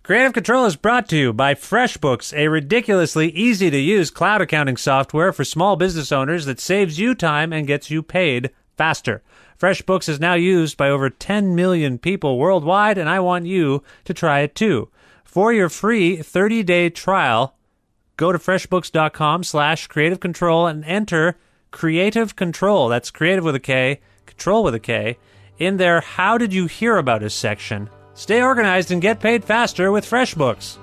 Creative Control is brought to you by FreshBooks, a ridiculously easy-to-use cloud accounting software for small business owners that saves you time and gets you paid faster. FreshBooks is now used by over 10 million people worldwide, and I want you to try it too. For your free 30-day trial, go to freshbooks.com/Creative Control and enter Creative Control. That's creative with a K, control with a K. In their How Did You Hear About Us section, stay organized and get paid faster with FreshBooks.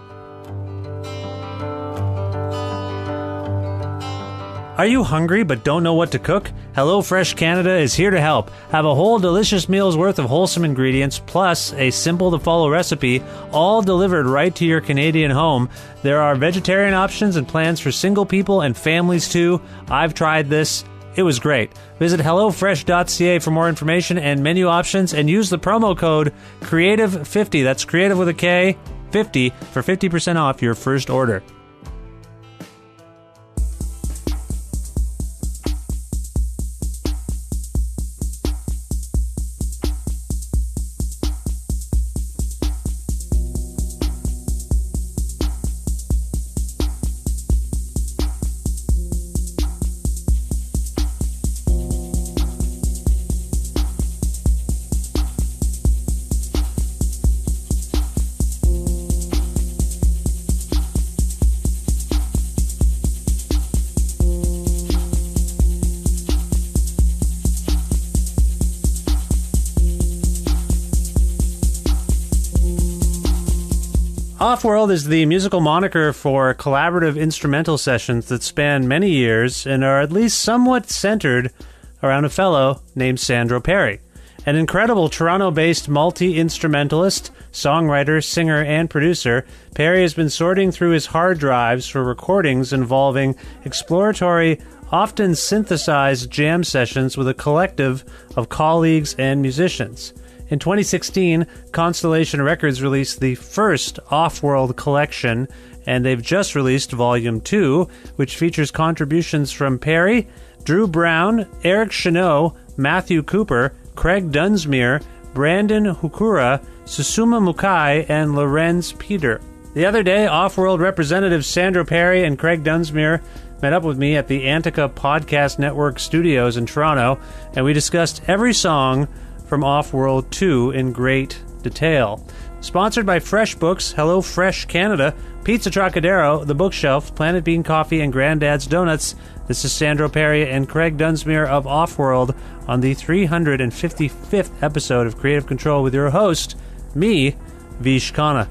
Are you hungry but don't know what to cook? HelloFresh Canada is here to help. Have a whole delicious meal's worth of wholesome ingredients, plus a simple-to-follow recipe, all delivered right to your Canadian home. There are vegetarian options and plans for single people and families too. I've tried this. It was great. Visit HelloFresh.ca for more information and menu options, and use the promo code CREATIVE50, that's creative with a K, 50, for 50% off your first order. Offworld is the musical moniker for collaborative instrumental sessions that span many years and are at least somewhat centered around a fellow named Sandro Perry. An incredible Toronto-based multi-instrumentalist, songwriter, singer, and producer, Perry has been sorting through his hard drives for recordings involving exploratory, often synthesized jam sessions with a collective of colleagues and musicians. In 2016, Constellation Records released the first Offworld collection, and they've just released Volume 2, which features contributions from Perry, Drew Brown, Eric Chenot, Matthew Cooper, Craig Dunsmuir, Brandon Hukura, Susuma Mukai, and Lorenz Peter. The other day, Offworld representatives Sandro Perry and Craig Dunsmuir met up with me at the Antica Podcast Network studios in Toronto, and we discussed every song from Offworld 2 in great detail. Sponsored by FreshBooks, HelloFresh Canada, Pizza Trocadero, The Bookshelf, Planet Bean Coffee, and Granddad's Donuts, this is Sandro Perry and Craig Dunsmuir of Offworld on the 355th episode of Creative Control with your host, me, Vish Khanna.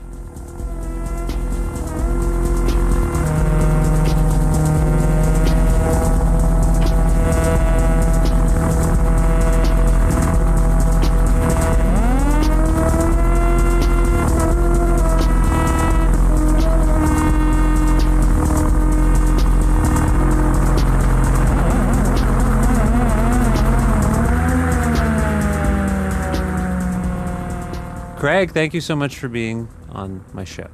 Craig, thank you so much for being on my show.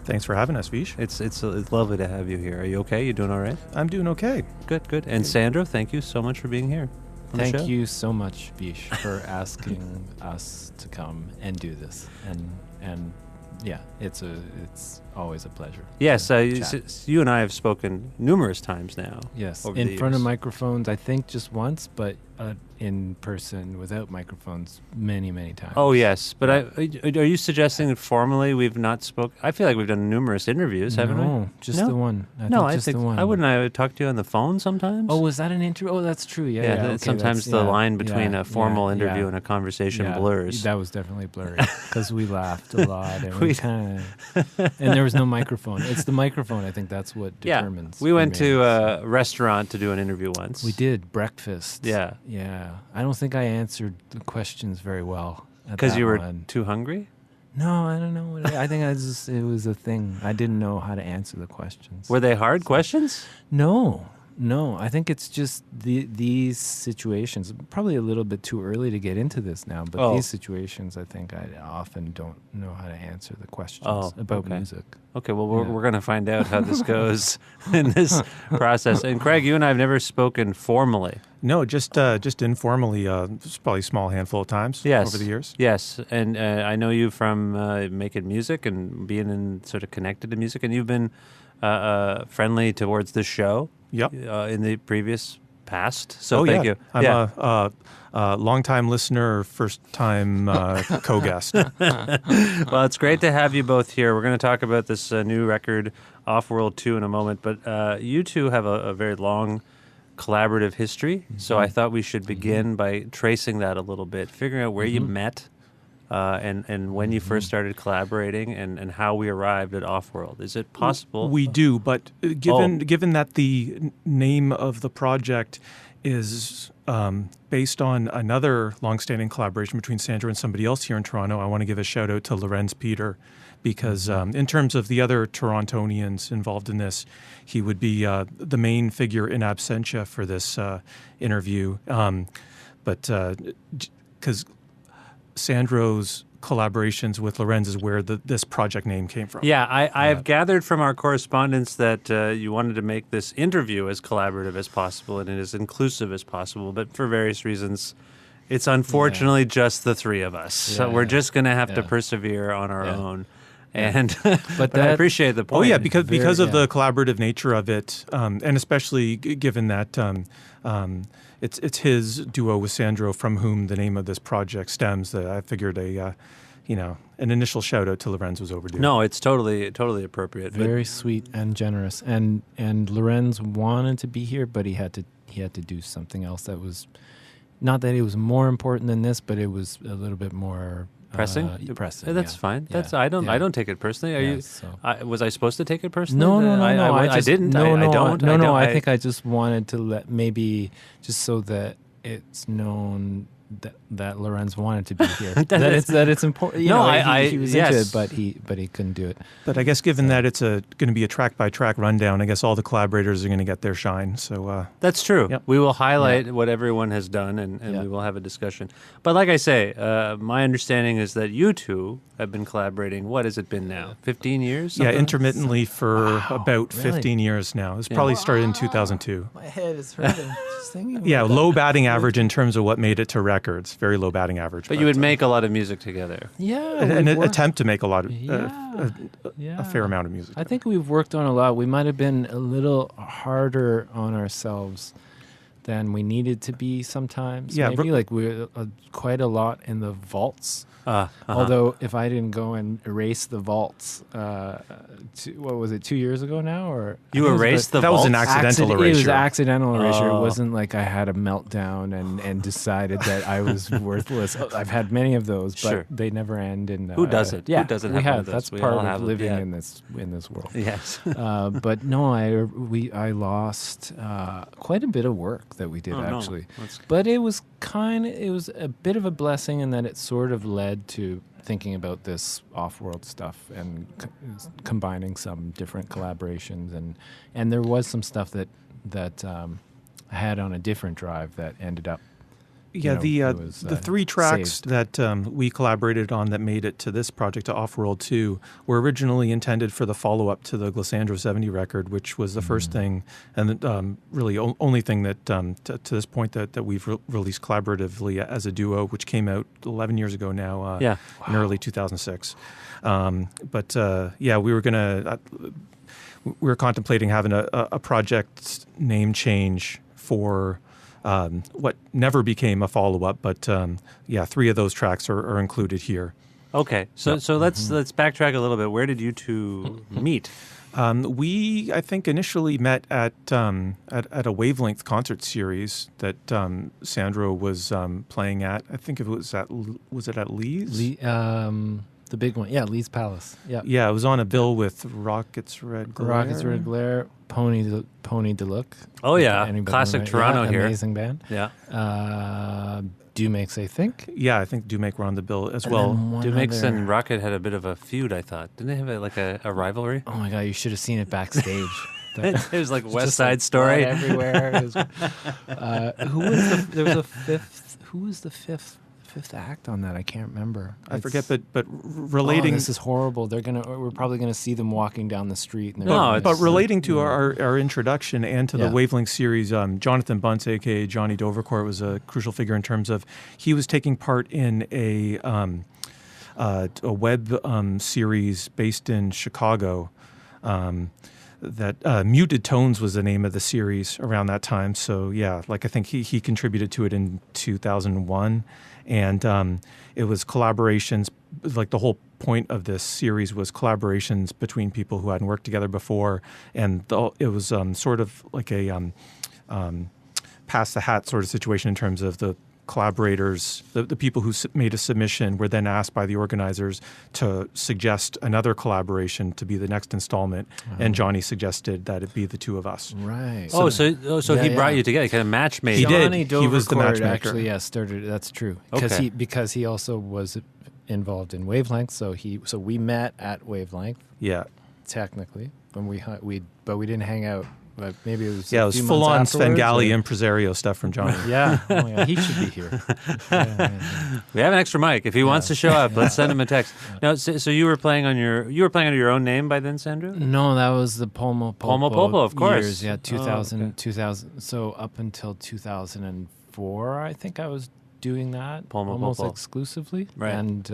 Thanks for having us, Vish. It's lovely to have you here. Are you okay? You doing all right? I'm doing okay. Good. And Sandro, thank you so much for being here on the show. Thank you so much, Vish, for asking us to come and do this. And yeah, it's always a pleasure. Yes, you and I have spoken numerous times now. Yes, in in front of microphones, I think just once, but in person without microphones many times. Oh yes, but are you suggesting that formally we've not spoke? I feel like we've done numerous interviews, haven't we? No, just the one. I think the one. I wouldn't I talk to you on the phone sometimes? Oh, was that an interview? Oh, that's true. Yeah. Okay, sometimes the line between a formal interview and a conversation blurs. That was definitely blurry because we laughed a lot and and there was no microphone. It's the microphone. I think that's what determines. We went to a restaurant to do an interview once. We did breakfast. Yeah. I don't think I answered the questions very well. Because you were too hungry? No, I don't know. I think it was a thing. I didn't know how to answer the questions. Were they hard questions? No, No, I think it's just these situations. Probably a little bit too early to get into this now, but these situations, I think I often don't know how to answer the questions about music. Okay, well, we're going to find out how this goes in this process. And Craig, you and I have never spoken formally. No, just informally, just probably a small handful of times over the years. Yes, and I know you from making music and being sort of connected to music, and you've been friendly towards this show. Yep. In the previous past. So thank you. I'm a long-time listener, first-time co-guest. Well, it's great to have you both here. We're going to talk about this new record, Offworld 2, in a moment. But you two have a very long collaborative history. Mm-hmm. So I thought we should begin by tracing that a little bit, figuring out where you met and when you first started collaborating and how we arrived at Offworld. Is it possible? We do, but given that the name of the project is based on another longstanding collaboration between Sandro and somebody else here in Toronto, I want to give a shout out to Lorenz Peter, because in terms of the other Torontonians involved in this, he would be the main figure in absentia for this interview. But because Sandro's collaborations with Lorenz is where this project name came from. Yeah, I've gathered from our correspondence that you wanted to make this interview as collaborative as possible and as inclusive as possible, but for various reasons, it's unfortunately just the three of us. So we're just going to have to persevere on our own. And but I appreciate the point. Oh yeah, because of the collaborative nature of it, and especially given that it's his duo with Sandro from whom the name of this project stems, that I figured an initial shout out to Lorenz was overdue. No, it's totally appropriate. Very sweet and generous, and Lorenz wanted to be here, but he had to do something else that was not that it was more important than this, but it was a little bit more. Pressing? That's fine. Yeah. I don't take it personally. Was I supposed to take it personally? No. I didn't. I don't. I think I just wanted to let maybe just so that it's known that Lorenz wanted to be here. that it's important. He was into it, but he couldn't do it. But I guess given that it's going to be a track by track rundown, I guess all the collaborators are going to get their shine. So that's true. Yep. We will highlight what everyone has done, and we will have a discussion. But like I say, my understanding is that you two have been collaborating. What has it been now? 15 years? Yeah, intermittently for about 15 years now. It's probably started in 2002. My head is hurting just thinking about that. Low batting average in terms of what made it to records. Very low batting average. But you would make a lot of music together. Yeah. An attempt to make a lot of a fair amount of music. I think we've worked on a lot. We might have been a little harder on ourselves than we needed to be sometimes. Yeah, maybe like we're quite a lot in the vaults. Although if I didn't go and erase the vaults, what was it, 2 years ago now? Or you erased the vaults? That was an accidental erasure. It was accidental erasure. It wasn't like I had a meltdown and decided that I was worthless. I've had many of those, but they never end. And who doesn't? Yeah, who doesn't have one of those? That's part of living in this world. Yes. But no, I lost quite a bit of work that we did actually. But it was a bit of a blessing in that it sort of led to thinking about this off-world stuff and combining some different collaborations, and there was some stuff that I had on a different drive that ended up. The three tracks saved. That we collaborated on that made it to this project, to Offworld 2, were originally intended for the follow-up to the Glissandro 70 record, which was the first thing and really only thing that to this point that we've released collaboratively as a duo, which came out 11 years ago now in early 2006. We were contemplating having a project name change for what never became a follow-up, but three of those tracks are included here. Okay, so let's backtrack a little bit. Where did you two meet? We, I think, initially met at a Wavelength concert series that Sandro was playing at. I think it was at Lee's? The big one, Lee's Palace. Yeah, it was on a bill with Rockets Red Glare. Pony DeLuc. Oh yeah, classic Toronto here. Amazing band. Yeah. Dumakes, I think. Yeah, I think Dumakes were on the bill as well. Dumakes and Rocket had a bit of a feud, I thought. Didn't they have a rivalry? Oh my God, you should have seen it backstage. It was like West Just Side Story everywhere. It was, there was a fifth. Who was the fifth act on that? I can't remember. I forget, but relating. Oh, this is horrible. We're probably gonna see them walking down the street. And but relating to our introduction and to the Wavelength series, Jonathan Bunce, aka Johnny Dovercourt, was a crucial figure in terms of he was taking part in a web series based in Chicago. That Muted Tones was the name of the series around that time. So yeah, like I think he contributed to it in 2001, and it was collaborations. Like the whole point of this series was collaborations between people who hadn't worked together before, and it was sort of like a pass the hat sort of situation in terms of the collaborators, the people who made a submission were then asked by the organizers to suggest another collaboration to be the next installment, and Johnny suggested that it be the two of us. Right. So he brought you together, kind of match made. He Johnny did. He was the matchmaker. Actually, started. That's true. Because he also was involved in Wavelength. So we met at Wavelength. Yeah. Technically, when we didn't hang out. But maybe it was it was full on Svengali impresario stuff from Johnny. Yeah, he should be here. We have an extra mic. If he wants to show up, let's send him a text. No, so you were playing under your own name by then, Sandro? No, that was the Polmo Popo, of course. Years, yeah, 2000. So up until 2004, I think I was doing that almost exclusively, right? And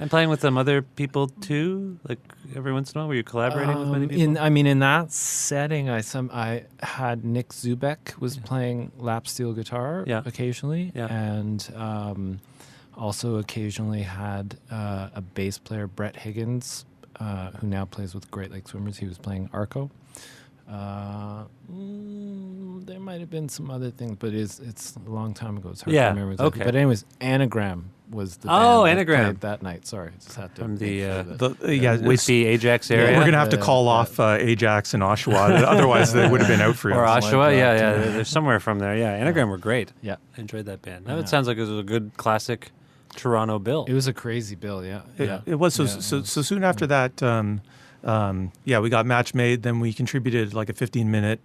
playing with some other people too, like every once in a while. Were you collaborating with many people? In that setting, I had Nick Zubek was playing lap steel guitar occasionally, and also occasionally had a bass player, Brett Higgins, who now plays with Great Lake Swimmers. He was playing Arco. There might have been some other things, but it's a long time ago. It's hard to remember exactly. But anyways, Anagram was the band Anagram that played that night. Sorry, just had to from the Whitby Ajax area. We're gonna have to call off Ajax and Oshawa, otherwise they would have been out for you. Or Oshawa, they're somewhere from there. Yeah, Anagram were great. Yeah, I enjoyed that band. Now it sounds like it was a good classic Toronto bill. It was a crazy bill. It was. So soon after that. We got match made. Then we contributed like a 15-minute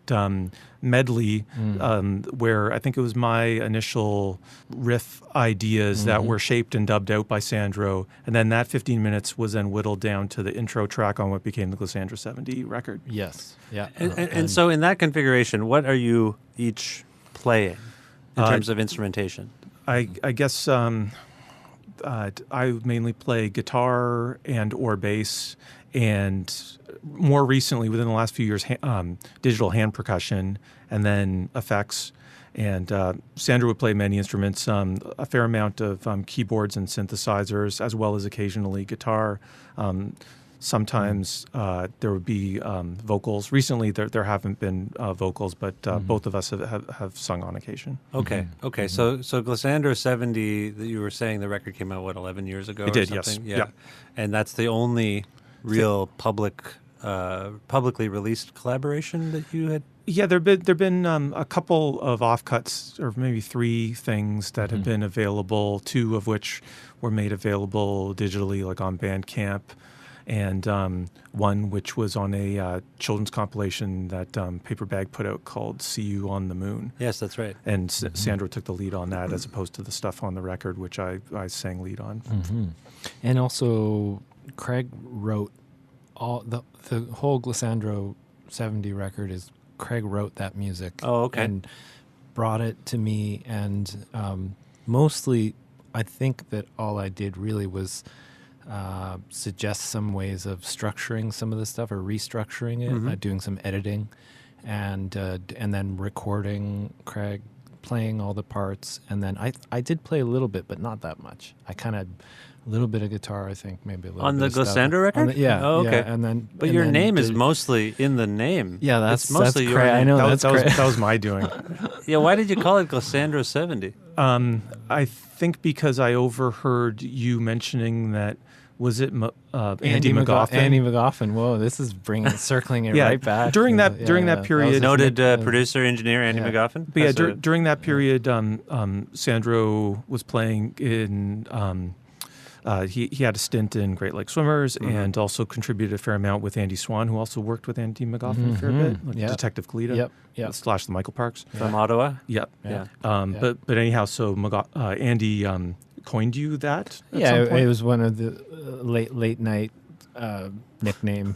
medley where I think it was my initial riff ideas that were shaped and dubbed out by Sandro. And then that 15 minutes was then whittled down to the intro track on what became the Glissandra 70 record. Yes. Yeah. And so in that configuration, what are you each playing in terms of instrumentation? I guess I mainly play guitar and or bass, and more recently, within the last few years, digital hand percussion, and then effects. And Sandra would play many instruments, a fair amount of keyboards and synthesizers, as well as occasionally guitar. Sometimes there would be vocals. Recently, there haven't been vocals, but both of us have sung on occasion. Okay. So Glissandra 70, that you were saying the record came out, 11 years ago? It did, yes. Yeah. And that's the only real publicly released collaboration that you had? Yeah, there've been a couple of offcuts, or maybe 3 things that have been available, 2 of which were made available digitally, like on Bandcamp, and one which was on a children's compilation that Paperbag put out called See You on the Moon. Yes, that's right. And Sandro took the lead on that as opposed to the stuff on the record, which I sang lead on. And also, Craig wrote all the whole Glissandra 70 record is Craig wrote that music. Oh, okay. And brought it to me, and mostly I think that all I did really was suggest some ways of structuring some of the stuff or restructuring it, doing some editing, and then recording Craig playing all the parts. And then I did play a little bit, but not that much. I kind of a little bit of guitar, I think, maybe a little on bit the of Glissandra record. Oh, okay. Yeah, and then but your name is mostly in the name. Yeah, that's mostly that's your name. I know that was my doing. Yeah, why did you call it Glissandra 70? I think because I overheard you mentioning that. Was it Andy McGoffin? Andy McGoffin. Whoa, this is circling it right back. During that period, noted producer engineer Andy McGoffin. But during that period, Sandro was playing in he had a stint in Great Lake Swimmers and also contributed a fair amount with Andy Swan, who also worked with Andy McGoffin a fair bit, like Detective Kalita, / the Michael Parks from Ottawa. Yep. Yeah. But anyhow, so Andy coined you that. At some point? It was one of the late night nickname.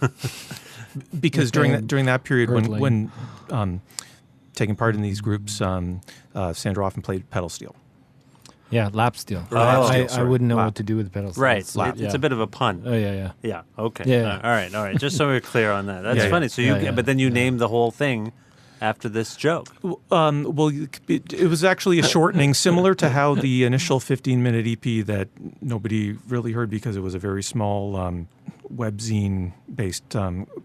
Because during that period when taking part in these groups, Sandro often played pedal steel. Yeah, lap steel. I wouldn't know what to do with pedal steel. Right. It's a bit of a pun. Oh, yeah. Yeah, okay. Yeah. All right. Just so we're clear on that. That's funny. So but then you named the whole thing after this joke. Well, it was actually a shortening, similar to how the initial 15-minute EP that nobody really heard because it was a very small webzine-based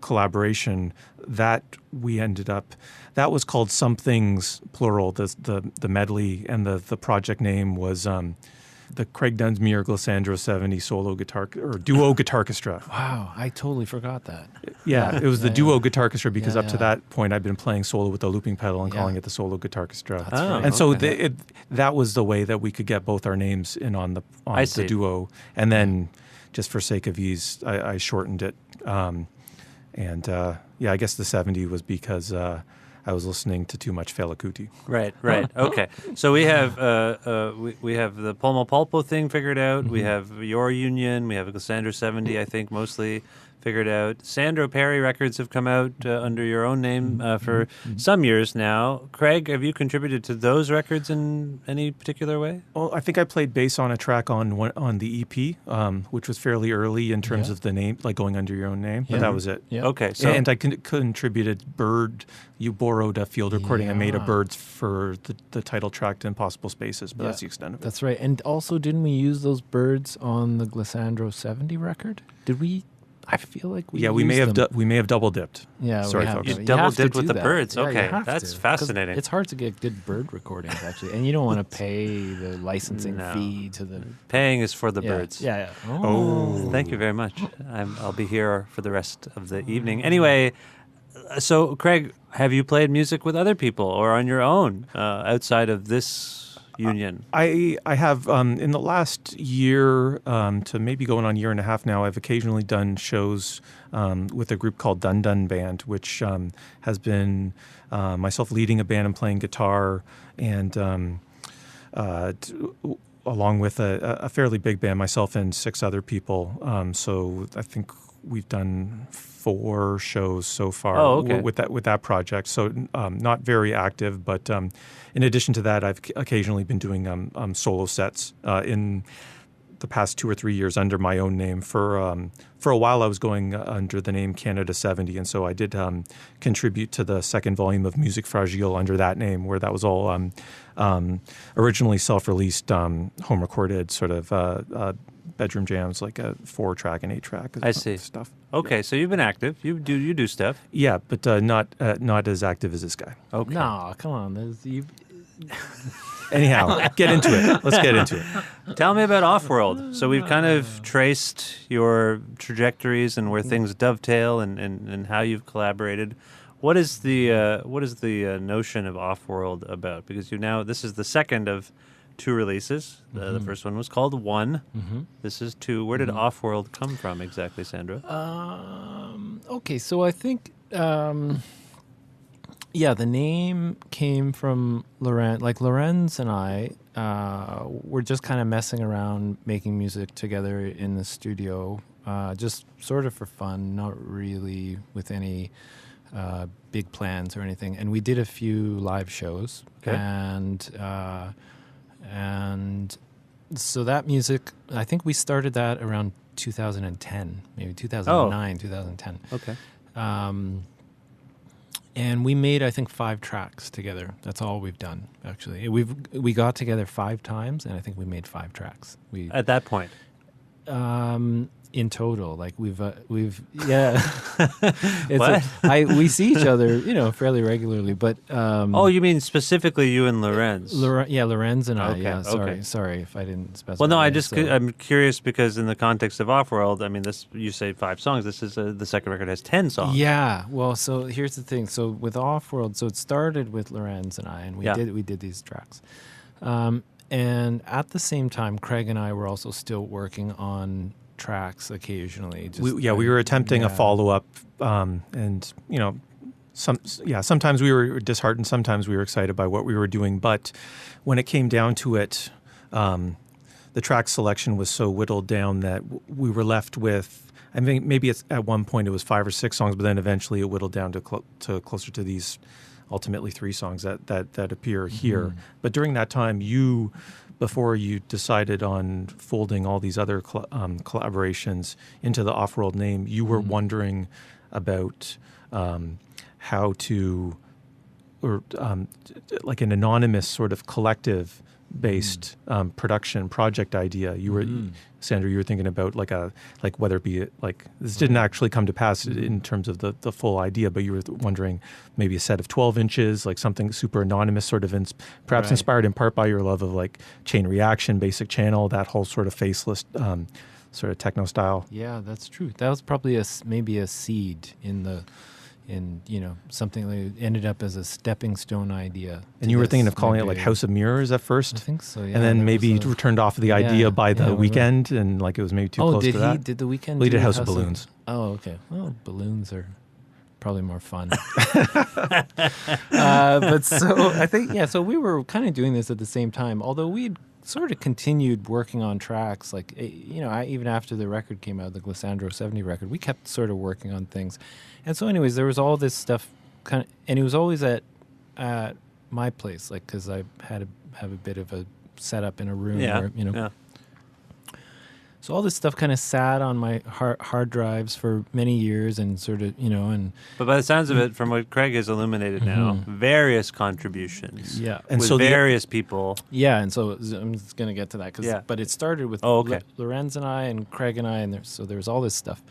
collaboration, that we ended up, that was called Some Things, plural, the medley, and the project name was the Craig Dunsmuir Glissandro 70 solo guitar or duo guitarchestra. Wow, I totally forgot that. Yeah, it was the duo guitarchestra because up to that point I'd been playing solo with the looping pedal and calling it the solo guitarchestra. That's right. And so that was the way that we could get both our names in on the duo. And then just for sake of ease, I shortened it. I guess the 70 was because I was listening to too much Fela Kuti. Right. Okay. So we have we have the Pulmo Pulpo thing figured out. We have your union. We have a Glissandro 70, I think, mostly figured out. Sandro Perry records have come out under your own name for some years now. Craig, have you contributed to those records in any particular way? Well, I think I played bass on a track on the EP, which was fairly early in terms of the name, like going under your own name. But that was it. Yeah. Okay. So and I contributed Bird. You borrowed a field recording I made of Birds for the title track to Impossible Spaces, but that's the extent of it. That's right. And also, didn't we use those birds on the Glissandro 70 record? Did we? I feel like we may have double dipped. Yeah, sorry, we folks. You double dipped with the birds. Yeah, okay, that's fascinating. It's hard to get good bird recordings actually, and you don't want to pay the licensing fee to the. Paying is for the birds. Yeah. Oh, thank you very much. I'll be here for the rest of the evening. Anyway, so Craig, have you played music with other people or on your own outside of this union? I have in the last year to maybe going on a year and a half now, I've occasionally done shows with a group called Dun Dun Band, which has been myself leading a band and playing guitar, and along with a fairly big band, myself and 6 other people. So I think we've done 4 shows so far with that project. So not very active, but in addition to that, I've occasionally been doing solo sets in the past 2 or 3 years under my own name. For a while, I was going under the name Canada 70, and so I did contribute to the second volume of Musique Fragile under that name, where that was all originally self-released, home-recorded sort of bedroom jams, like a 4-track and 8-track. I see stuff. Okay, so you've been active. You do stuff. Yeah, but not as active as this guy. Okay. No, come on. Anyhow, get into it. Let's get into it. Tell me about Offworld. So we've kind of traced your trajectories and where things dovetail and how you've collaborated. What is the notion of Offworld about? Because this is the second of 2 releases. The first one was called One. This is 2. Where did Offworld come from exactly, Sandro? Okay, so I think the name came from Lorenz. Like Lorenz and I were just kind of messing around making music together in the studio, just sort of for fun, not really with any big plans or anything. And we did a few live shows, and so that music, I think we started that around 2010, maybe 2009, 2010. Okay. And we made, I think, 5 tracks together. That's all we've done, actually. We got together 5 times, and I think we made 5 tracks. At that point? In total, like we've What? We see each other, fairly regularly. But you mean specifically you and Lorenz? Lorenz and I. Okay, Yeah, sorry if I didn't specify. Well, no, I'm curious because in the context of Offworld, I mean, this you say 5 songs. This is the second record has 10 songs. Yeah. Well, so here's the thing. So with Offworld, so it started with Lorenz and I, and we did these tracks. And at the same time, Craig and I were also still working on tracks occasionally. We were attempting a follow-up, and sometimes we were disheartened, sometimes we were excited by what we were doing. But when it came down to it, the track selection was so whittled down that we were left with, I mean, maybe at one point it was 5 or 6 songs, but then eventually it whittled down to closer to these ultimately 3 songs that appear here. But during that time, before you decided on folding all these other collaborations into the Off-World name, you were wondering about how to, or like an anonymous sort of collective-based production project idea. You were, Sandra, you were thinking about like whether it be like, this didn't actually come to pass in terms of the full idea, but you were wondering maybe a set of 12 inches, like something super anonymous, sort of perhaps inspired in part by your love of like Chain Reaction, Basic Channel, that whole sort of faceless sort of techno style. Yeah, that's true. That was probably maybe a seed in something that ended up as a stepping stone idea. And you were thinking of calling it like House of Mirrors at first? I think so, yeah. And then maybe turned off the idea by The Weeknd, and like it was maybe too close to that. Did The Weeknd Well, he did House of Balloons. Oh, okay. Well, balloons are probably more fun. But so I think, so we were kind of doing this at the same time, although we'd sort of continued working on tracks. Like, even after the record came out, the Glissandro 70 record, we kept sort of working on things. And so anyways, there was all this stuff and it was always at my place, like, because I had have a bit of a setup in a room where, So all this stuff kind of sat on my hard drives for many years and sort of, But by the sounds of it, from what Craig has illuminated now, various contributions. Yeah. And with so various people. Yeah, and so I'm just going to get to that. But it started with Lorenz and I and Craig and I, and so there was all this stuff.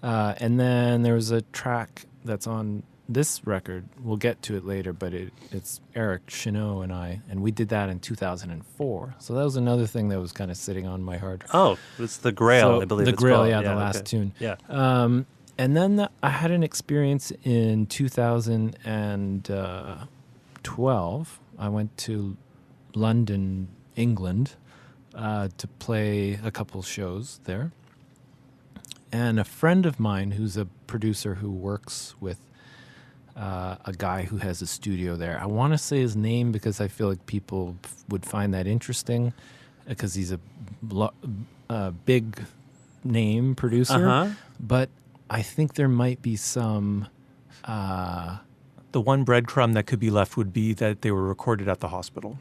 And then there was a track that's on this record. We'll get to it later, but it's Eric Chenot and I, and we did that in 2004. So that was another thing that was kind of sitting on my heard. Oh, it's the Grail, I believe. The Grail, the last tune. Yeah. And then I had an experience in 2012. I went to London, England, to play a couple shows there. And a friend of mine who's a producer who works with a guy who has a studio there. I want to say his name because I feel like people would find that interesting because he's a big name producer. But I think there might be some... the one breadcrumb that could be left would be that they were recorded at the hospital.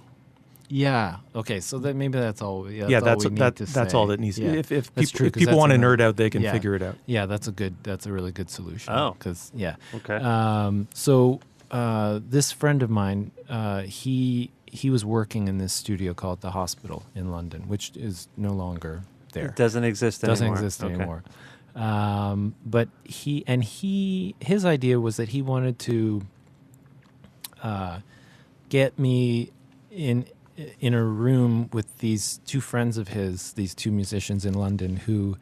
Yeah. Okay. So maybe that's all. That's all that needs. Yeah. If people want to nerd out, they can figure it out. Yeah, that's a really good solution. Oh. Okay. So this friend of mine, he was working in this studio called The Hospital in London, which is no longer there. It doesn't exist anymore. But his idea was that he wanted to get me in a room with these two friends of his, these two musicians in London, who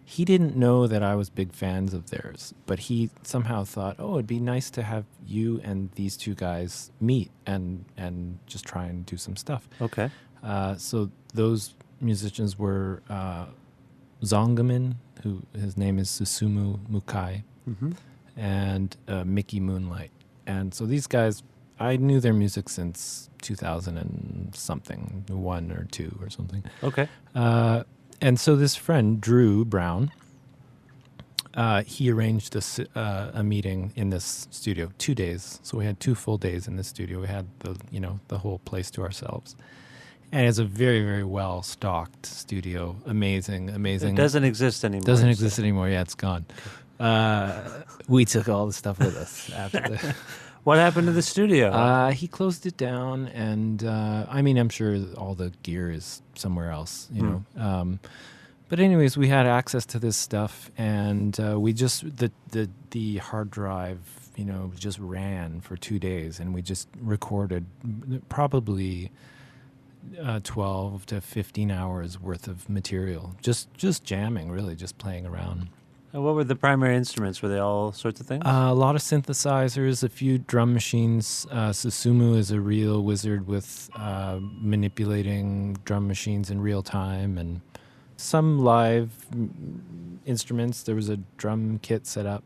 he didn't know that I was big fans of theirs, but he somehow thought, it'd be nice to have you and these two guys meet and just try and do some stuff. Okay. So those musicians were Zongaman, who his name is Susumu Mukai, and Mickey Moonlight. And so these guys, I knew their music since 2000 and something, 1 or 2 or something. Okay. And so this friend, Drew Brown, he arranged a meeting in this studio, 2 days. So we had 2 full days in this studio. We had the whole place to ourselves. And it's a very, very well-stocked studio. Amazing. It doesn't exist anymore. Yeah, it's gone. We took all the stuff with us after the... What happened to the studio? He closed it down, and I'm sure all the gear is somewhere else, you know. But anyways, we had access to this stuff, and we just the hard drive, just ran for 2 days, and we just recorded probably 12 to 15 hours worth of material, just jamming, really, just playing around. What were the primary instruments? Were they all sorts of things? A lot of synthesizers, a few drum machines. Susumu is a real wizard with manipulating drum machines in real time, and some live instruments. There was a drum kit set up.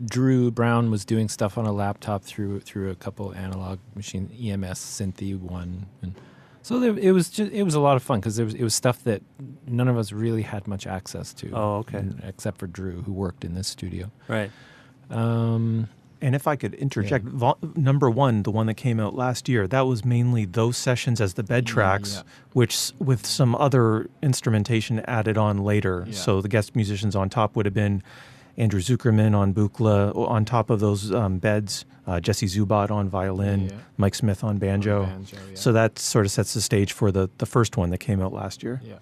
Drew Brown was doing stuff on a laptop through a couple analog machine, EMS Synthy one, and so it was a lot of fun because it was stuff that none of us really had much access to. Oh, okay. Except for Drew, who worked in this studio. Right. And if I could interject, number one, the one that came out last year, that was mainly those sessions as the bed tracks, which with some other instrumentation added on later. Yeah. So the guest musicians on top would have been Andrew Zuckerman on bukla, on top of those beds, Jesse Zubat on violin, Mike Smith on banjo. So that sort of sets the stage for the first one that came out last year. Yeah.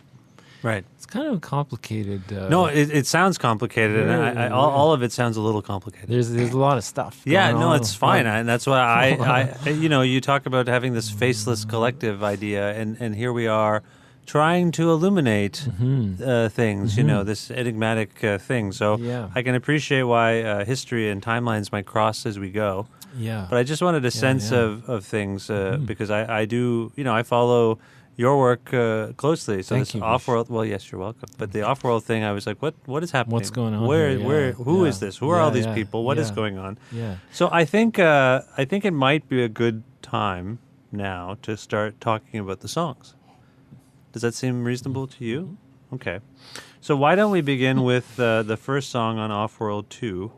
Right. It's kind of complicated. No, it sounds complicated, and all of it sounds a little complicated. There's a lot of stuff. Yeah, no, it's fine, and that's why I you talk about having this faceless collective idea, and here we are trying to illuminate things, this enigmatic thing. So I can appreciate why history and timelines might cross as we go. Yeah. But I just wanted a sense of things because I do, I follow your work closely. So Thank this you, off-world, well, yes, you're welcome. But the off-world thing, I was like, what is happening? What's going on? Who is this? Who are all these people? What is going on? Yeah. So I think it might be a good time now to start talking about the songs. Does that seem reasonable to you? Okay. So why don't we begin with the first song on Off-World 2,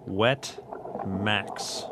Wet Max.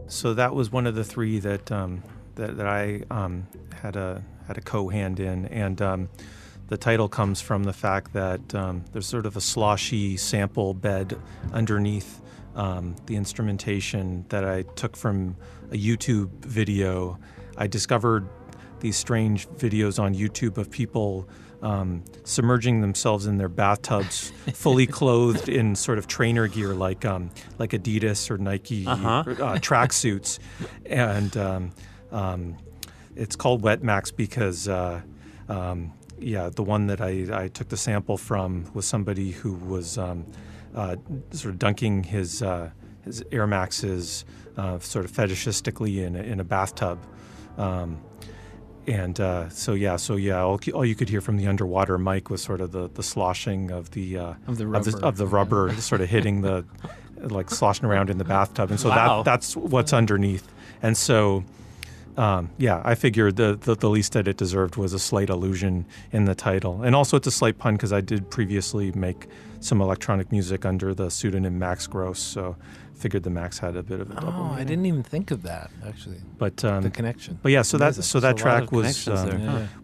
So that was one of the three that I had a co-hand in, and the title comes from the fact that there's sort of a sloshy sample bed underneath the instrumentation that I took from a YouTube video. I discovered these strange videos on YouTube of people submerging themselves in their bathtubs, fully clothed in sort of trainer gear like Adidas or Nike tracksuits, and it's called Wet Max because the one that I took the sample from was somebody who was sort of dunking his Air Maxes sort of fetishistically in a bathtub. All you could hear from the underwater mic was sort of the sloshing of the rubber sort of hitting the like sloshing around in the bathtub, and so that's what's underneath. And so I figured the least that it deserved was a slight allusion in the title, and also it's a slight pun because I did previously make some electronic music under the pseudonym Max Gross, so figured the Max had a bit of a double meaning. I didn't even think of that actually. But the connection. But yeah, so that track was that.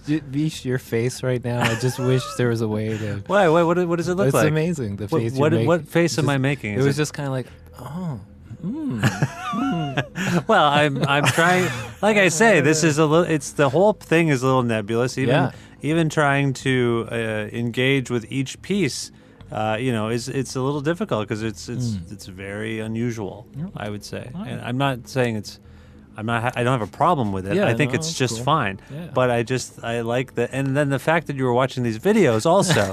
Vish, your face right now. I just wish there was a way to. Why? What does it look like? It's amazing. The face. What face am I making? It was just kind of like, Well, I'm trying. Like I say, this is a little. It's the whole thing is a little nebulous. Even trying to engage with each piece. It's a little difficult because it's very unusual, I would say. Right. And I'm not saying I don't have a problem with it. I think it's just cool. Fine. Yeah. But I like and then the fact that you were watching these videos also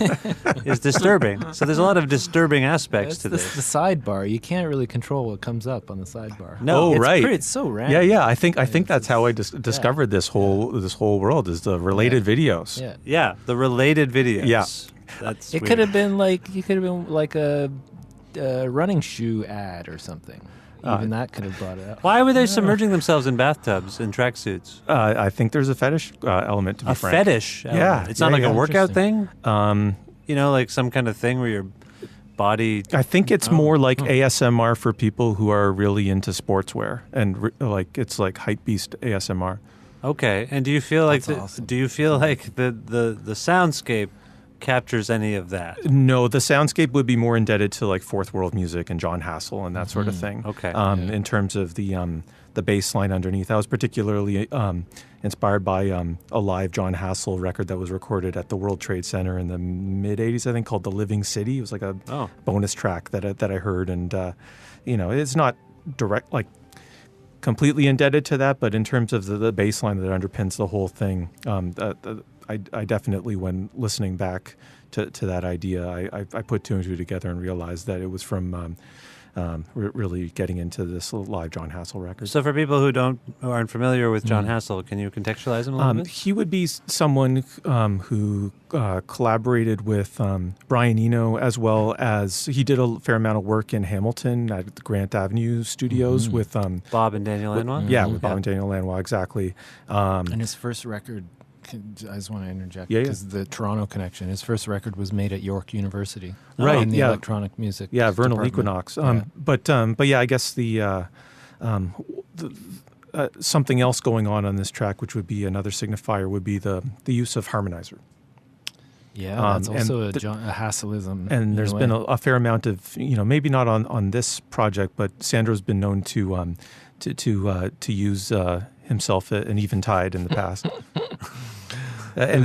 is disturbing. So there's a lot of disturbing aspects to this. The sidebar. You can't really control what comes up on the sidebar. No, it's so random. Yeah. I think that's how I discovered this whole world is the related videos. Yeah, the related videos. Yeah. It could have been like a running shoe ad or something. Even that could have brought it up. Why were they submerging themselves in bathtubs in tracksuits? I think there's a fetish element to be frank. A fetish element. Yeah. It's not like a workout thing? Like some kind of thing where you're body. I think it's more like ASMR for people who are really into sportswear, and it's like hype beast ASMR. Okay, and do you feel like awesome. do you feel like the soundscape captures any of that? No, the soundscape would be more indebted to like Fourth World Music and John Hassel and that sort of thing. Okay, in terms of the bass line underneath, I was particularly inspired by a live John Hassel record that was recorded at the World Trade Center in the mid '80s, I think, called "The Living City." It was like a bonus track that I heard, and it's not direct like. Completely indebted to that, but in terms of the bass line that underpins the whole thing, I definitely, when listening back to that idea, I put two and two together and realized that it was from really getting into this live John Hassel record. So for people who aren't familiar with John Hassel, can you contextualize him a little bit? He would be someone who collaborated with Brian Eno, as well as he did a fair amount of work in Hamilton at the Grant Avenue Studios with Bob and Daniel Lanois? With Bob and Daniel Lanois, exactly. And his first record, I just want to interject because the Toronto connection. His first record was made at York University, right? In the electronic music, Vernal department. Equinox. But I guess the something else going on this track, which would be another signifier, would be the use of harmonizer. Yeah, that's also a Hasselism. And there's been a fair amount of, maybe not on this project, but Sandro's been known to use himself an Eventide in the past. And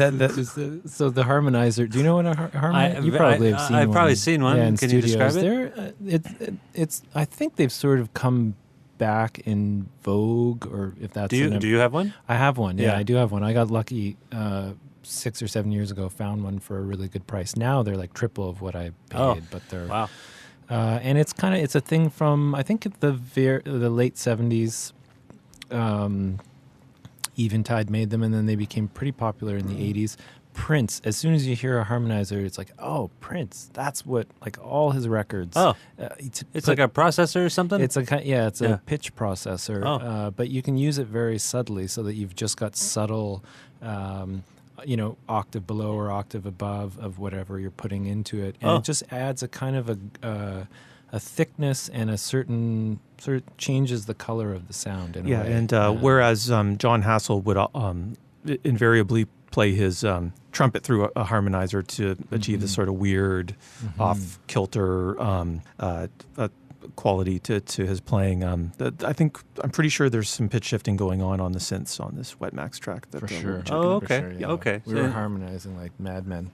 so the harmonizer. Do you know what a harmonizer? You probably have seen. I've one. probably seen one. Yeah, in Can studios. you describe it? It's. I think they've sort of come back in vogue, or if that's. Do you have one? I have one. Yeah, I do have one. I got lucky 6 or 7 years ago. Found one for a really good price. Now they're like triple of what I paid, but they're wow. And it's a thing from I think the late 70s. Eventide made them, and then they became pretty popular in the 80s. Prince, as soon as you hear a harmonizer, it's like, oh, Prince. That's what, like, all his records. Oh, it's like a processor or something? It's a pitch processor, but you can use it very subtly so that you've just got subtle, octave below or octave above of whatever you're putting into it. And it just adds a kind of a thickness and a certain sort of changes the color of the sound in a way. And whereas John Hassel would invariably play his trumpet through a harmonizer to achieve this sort of weird, off-kilter quality to his playing. I'm pretty sure there's some pitch shifting going on the synths on this Wet Max track. For sure. Okay. For sure, yeah. Okay. We were harmonizing like madmen.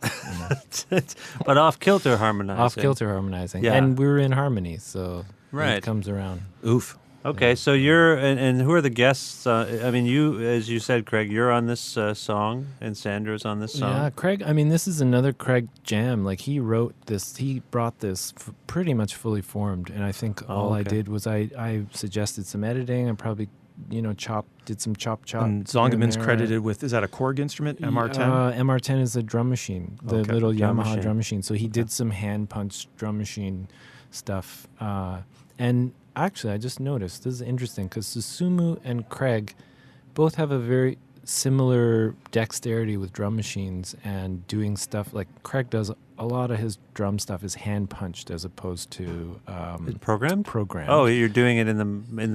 But off-kilter harmonizing. Off-kilter harmonizing. Yeah. And we were in harmony, so right. It comes around. Oof. Okay, so you're, and who are the guests? You, as you said, Craig, you're on this song, and Sandro's on this song. Yeah, Craig, this is another Craig jam. Like, he wrote this, he brought this pretty much fully formed, and I think all I did was I suggested some editing, and probably, did some chop. And Zongerman's credited with, is that a Korg instrument, MR10? MR10 is a drum machine, the little Yamaha machine. Drum machine. So he did some hand-punched drum machine stuff, and actually, I just noticed, this is interesting, because Susumu and Craig both have a very similar dexterity with drum machines and doing stuff. Like, Craig does a lot of his drum stuff is hand-punched as opposed to programmed? Programmed. Oh, you're doing it in the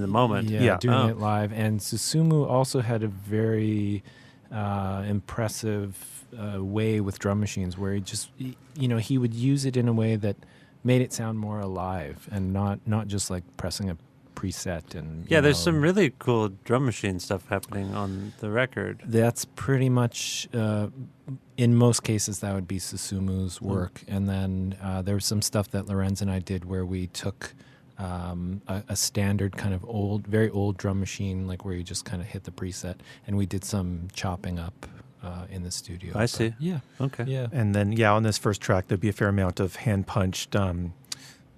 moment. Yeah. Doing it live. And Susumu also had a very impressive way with drum machines where he would use it in a way that made it sound more alive and not just like pressing a preset. And there's some really cool drum machine stuff happening on the record. That's pretty much in most cases that would be Susumu's work. And then there was some stuff that Lorenz and I did where we took a standard kind of very old drum machine, like where you just kind of hit the preset, and we did some chopping up in the studio. I see. Yeah. Okay. Yeah. And then, on this first track, there'd be a fair amount of hand-punched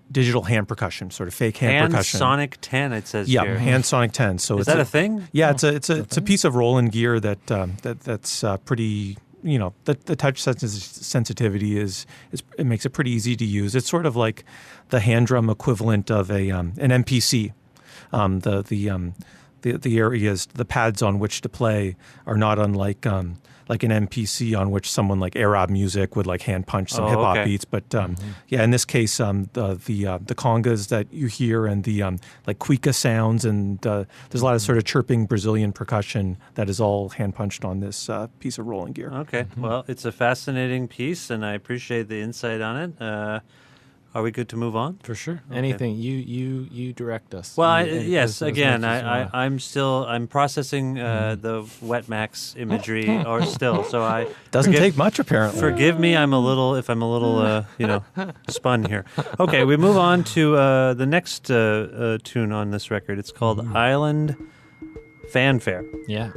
digital hand percussion, sort of fake hand percussion. Sonic 10, it says here. here. Hand Sonic 10. So is that a thing? Yeah, it's a piece of Roland gear that's pretty. The touch sensitivity it makes it pretty easy to use. It's sort of like the hand drum equivalent of an MPC. The areas, the pads on which to play are not unlike like an MPC on which someone like Arab Music would like hand punch some hip hop beats. But yeah, in this case, the congas that you hear and the like cuica sounds, and there's a lot of sort of chirping Brazilian percussion that is all hand punched on this piece of rolling gear. Okay, well, it's a fascinating piece, and I appreciate the insight on it. Are we good to move on? For sure. Okay. Anything you direct us. Well, yes. Again, I'm processing the Wet Max imagery, or still. So I doesn't take much apparently. Forgive me, I'm a little spun here. Okay, we move on to the next tune on this record. It's called Island Fanfare. Yeah.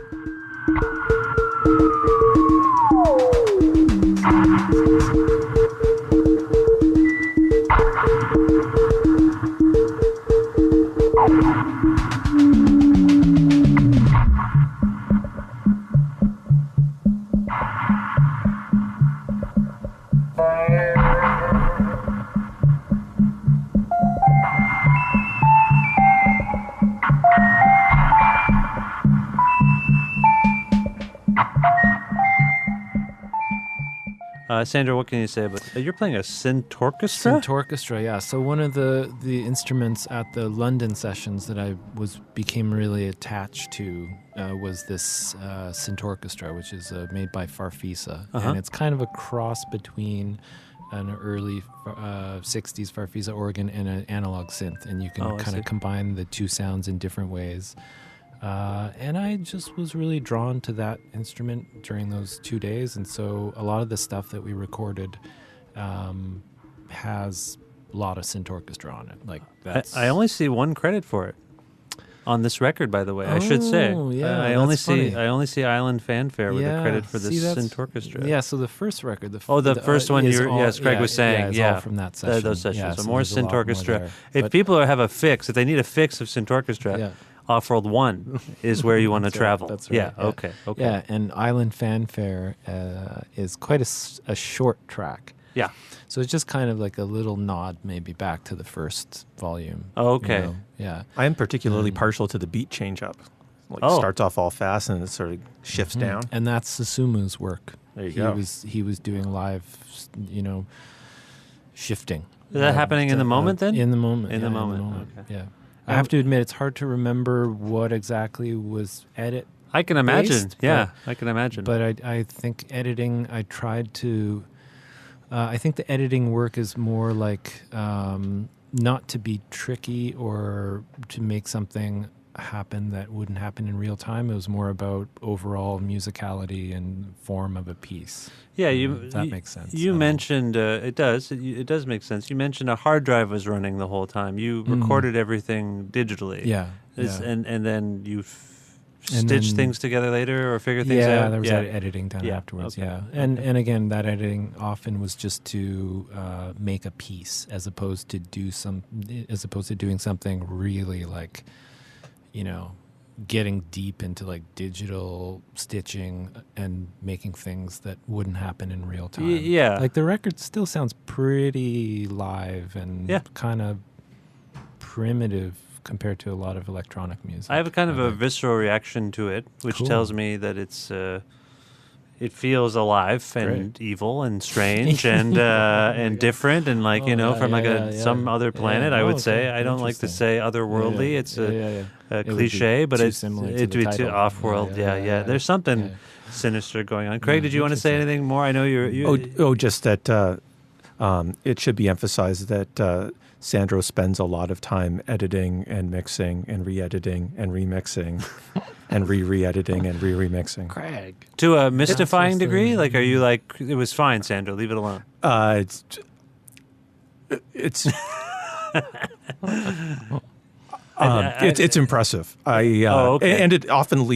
Sandra, what can you say about you're playing a synthorchestra? Synthorchestra, yeah. So one of the instruments at the London sessions that I became really attached to was this synthorchestra, which is made by Farfisa, and it's kind of a cross between an early 60s Farfisa organ and an analog synth, and you can kind of combine the two sounds in different ways. And I just was really drawn to that instrument during those 2 days. And so a lot of the stuff that we recorded has a lot of synthorchestra on it. Like that's I only see one credit for it on this record, by the way. I should say. Yeah, I only see Island Fanfare with a credit for the synthorchestra. Yeah, so the first record. The first one Craig was saying. Yeah, all from that session. Those sessions. Yeah, so so more synthorchestra. If people have a fix, if they need a fix of synthorchestra. Yeah. Off-World 1 is where you want to travel. That's right. Yeah, okay. Yeah, and Island Fanfare is quite a short track. Yeah. So it's just kind of like a little nod maybe back to the first volume. Oh, okay. You know? Yeah. I am particularly partial to the beat change-up. Starts off all fast and it sort of shifts down. And that's Susumu's work. There you go. He was doing live, shifting. Is that happening in the moment then? In the moment. In the moment. Okay. Yeah. I have to admit, it's hard to remember what exactly was edit. I can imagine. Based, I can imagine. But I think editing, I tried to... I think the editing work is more like not to be tricky or to make something happen that wouldn't happen in real time. It was more about overall musicality and form of a piece. Yeah, if that makes sense. You mentioned it does. It does make sense. You mentioned a hard drive was running the whole time. You recorded everything digitally. Yeah. And then you stitch things together later or figure things out? Yeah, there was editing done afterwards, And again, that editing often was just to make a piece as opposed to doing something really like, getting deep into like digital stitching and making things that wouldn't happen in real time. Yeah. Like the record still sounds pretty live and kind of primitive compared to a lot of electronic music. I have a kind of a visceral reaction to it, which tells me that it feels alive and evil and strange and different and like from some other planet. I would say I don't like to say otherworldly. It's a cliche, but it's too off-world. There's something sinister going on. Craig, did you want to say anything more? I know you're. Just that it should be emphasized that. Sandro spends a lot of time editing and mixing and re-editing and remixing and re-editing and remixing. Craig. To a mystifying degree? Like, are you like, it was fine, Sandro, leave it alone? It's impressive. And it often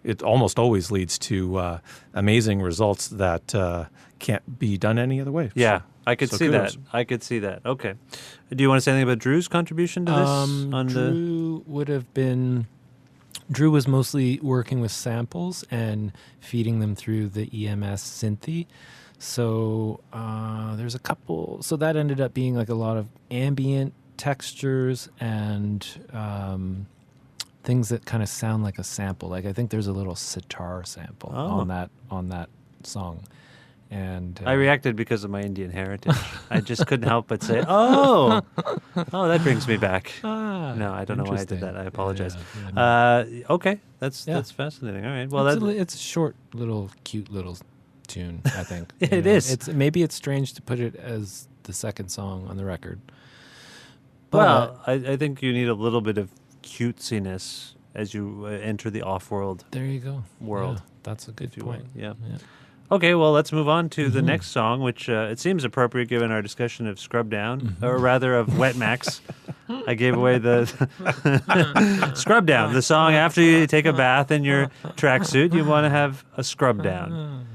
it almost always leads to amazing results that can't be done any other way. Yeah. I could see that. I could see that. Okay. Do you want to say anything about Drew's contribution to this? Drew was mostly working with samples and feeding them through the EMS Synthi. So there's a couple. So that ended up being like a lot of ambient textures and things that kind of sound like a sample. Like I think there's a little sitar sample on that song. And I reacted because of my Indian heritage. I just couldn't help but say, "Oh, that brings me back." No, I don't know why I did that. I apologize. Okay, that's fascinating. All right, well, it's a short, cute little tune. I think it is. Maybe it's strange to put it as the second song on the record. But well, I think you need a little bit of cutesiness as you enter the off-world. There you go. World. Yeah, that's a good point. Yeah. Okay, well, let's move on to the next song, which it seems appropriate given our discussion of Scrub Down, or rather of Wet Max. I gave away the Scrub Down, the song after you take a bath in your tracksuit. You want to have a scrub down.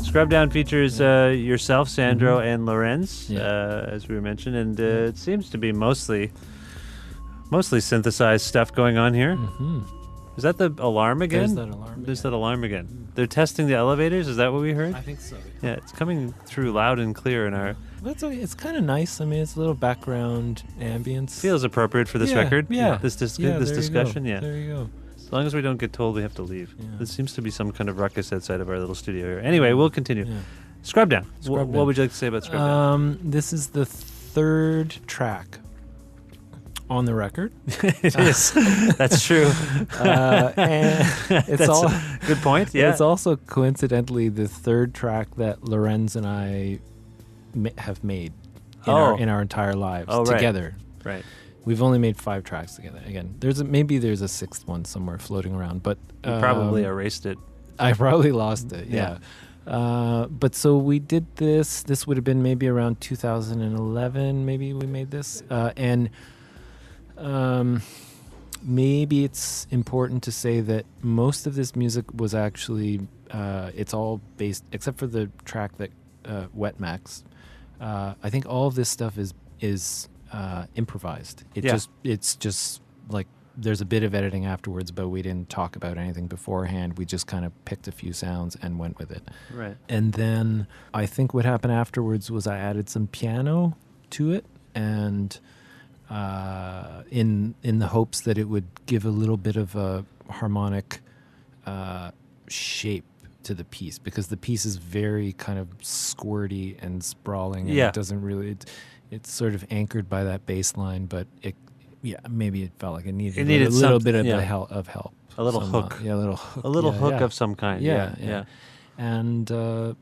Scrub Down features yourself, Sandro, and Lorenz, as we mentioned, and it seems to be mostly synthesized stuff going on here. Is that the alarm again? There's that alarm again. They're testing the elevators. Is that what we heard? I think so. Yeah, it's coming through loud and clear in our. It's kind of nice. I mean, it's a little background ambience. Feels appropriate for this record. Yeah. This discussion. Yeah. There you go. As long as we don't get told we have to leave. Yeah. There seems to be some kind of ruckus outside of our little studio here. Anyway, we'll continue. Yeah. Scrub Down. What would you like to say about Scrub Down? This is the third track on the record. It is. That's true. And it's good point. Yeah. It's also coincidentally the third track that Lorenz and I have made in our entire lives together. Right. We've only made 5 tracks together. Again, maybe there's a 6th one somewhere floating around, but you probably erased it. I probably lost it. Yeah. But so we did this. This would have been maybe around 2011. Maybe we made this, and maybe it's important to say that most of this music was actually it's all based, except for the track that Wet Max. I think all of this stuff is improvised. It's just like there's a bit of editing afterwards, but we didn't talk about anything beforehand. We just kind of picked a few sounds and went with it. Right. And then I think what happened afterwards was I added some piano to it, and in the hopes that it would give a little bit of a harmonic shape to the piece, because the piece is very kind of squirty and sprawling, and it doesn't really. It's sort of anchored by that bass line, but maybe it felt like it needed a little bit of help. A little hook. A little hook. A little hook of some kind. Yeah. And I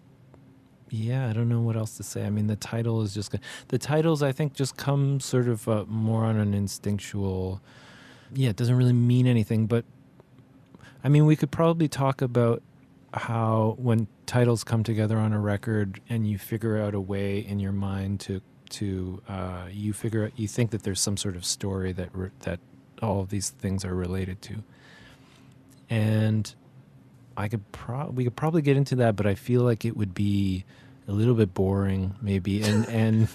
don't know what else to say. I mean, the title is just... The titles, I think, just come sort of more on an instinctual... Yeah, it doesn't really mean anything, but... I mean, we could probably talk about how when titles come together on a record and you figure out a way in your mind to you think that there's some sort of story that all of these things are related to, and we could probably get into that, but I feel like it would be a little bit boring, maybe, and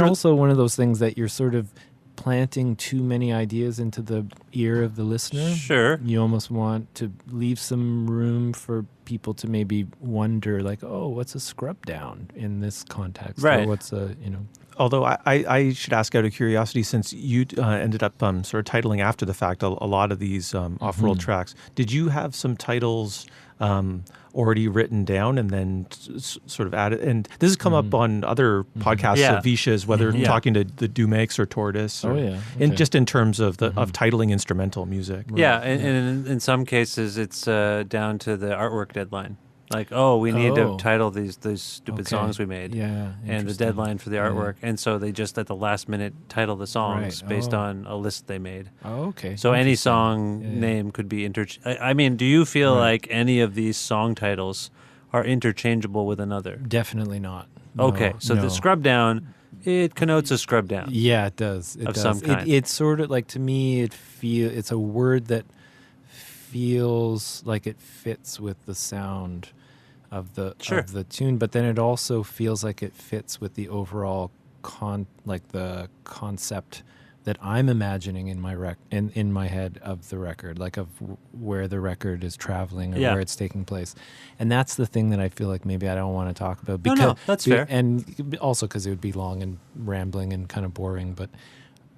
also one of those things that you're sort of planting too many ideas into the ear of the listener. Sure. You almost want to leave some room for people to maybe wonder, like, oh, what's a scrub down in this context? Right. Or what's a, Although I should ask out of curiosity, since you ended up sort of titling after the fact a lot of these off-world tracks, did you have some titles already written down and then sort of added? And this has come up on other podcasts of Visha's, whether talking to the Dumakes or Tortoise, and just in terms of of titling instrumental music. Yeah, and in some cases it's down to the artwork deadline. Like, oh, we need to title these stupid songs we made. Yeah, and the deadline for the artwork. And so they just at the last minute title the songs based on a list they made. Oh, okay. So any song name could be I mean, do you feel like any of these song titles are interchangeable with another? Definitely not. Okay, so the Scrub Down, it connotes a scrub down. Yeah, it does. It of does. some kind. It's sort of like, to me, it's a word that feels like it fits with the sound of the tune, but then it also feels like it fits with the overall the concept that I'm imagining in my in my head of the record, like of where the record is traveling or where it's taking place. And that's the thing that I feel like maybe I don't want to talk about. Because, no, that's fair. And also because it would be long and rambling and kind of boring. But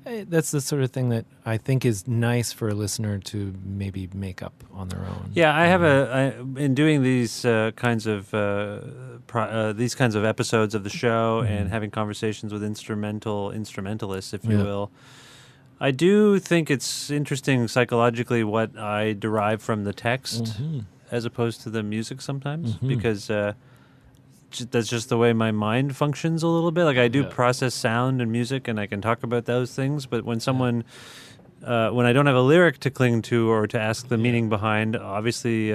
that's the sort of thing that I think is nice for a listener to maybe make up on their own. Yeah, I have in doing these kinds of episodes of the show and having conversations with instrumentalists, if you will. I do think it's interesting psychologically what I derive from the text as opposed to the music sometimes, because that's just the way my mind functions a little bit. Like I do process sound and music, and I can talk about those things. But when someone, when I don't have a lyric to cling to or to ask the meaning behind, obviously,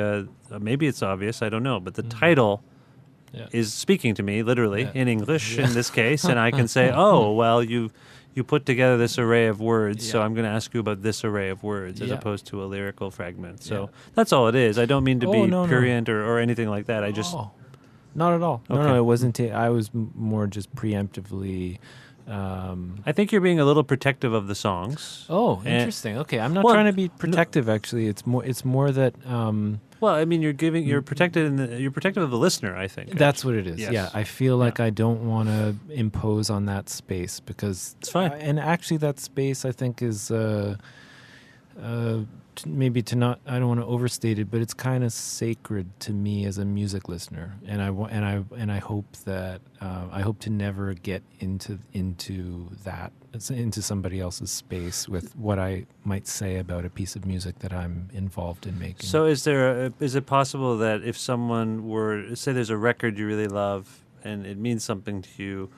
maybe it's obvious, I don't know. But the title is speaking to me literally in English in this case, and I can say, oh, well, you put together this array of words, so I'm going to ask you about this array of words as opposed to a lyrical fragment. So that's all it is. I don't mean to be prurient or anything like that. I just... Not at all. Okay. No, it wasn't. I was more just preemptively... I think you're being a little protective of the songs. Oh, interesting. Okay, I'm not trying to be protective. Actually, it's more that. Well, I mean, you're protected. You're protective of the listener, I think. That's what it is. Yes. Yeah, I feel like I don't want to impose on that space because it's fine. And actually, that space I think is maybe to not. I don't want to overstate it, but it's kind of sacred to me as a music listener, and I hope that I hope to never get into somebody else's space with what I might say about a piece of music that I'm involved in making. So is it possible that if someone were, say there's a record you really love and it means something to you,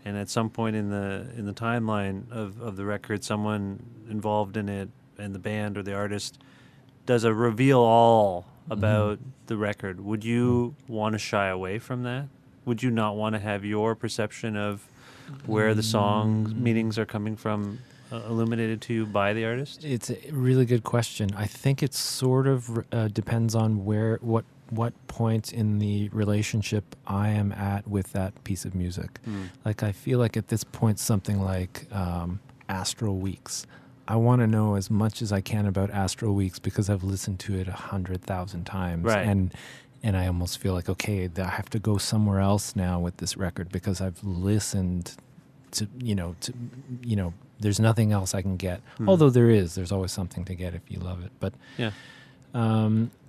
and at some point in the timeline of the record, someone involved in it and the band or the artist does a reveal all about the record, would you want to shy away from that? Would you not want to have your perception of where the song meanings are coming from illuminated to you by the artist? It's a really good question. I think it sort of depends on what point in the relationship I am at with that piece of music. Like I feel like at this point something like Astral Weeks, I want to know as much as I can about Astral Weeks because I've listened to it 100,000 times. Right. And I almost feel like, okay, I have to go somewhere else now with this record because I've listened to there's nothing else I can get. Although there's always something to get if you love it.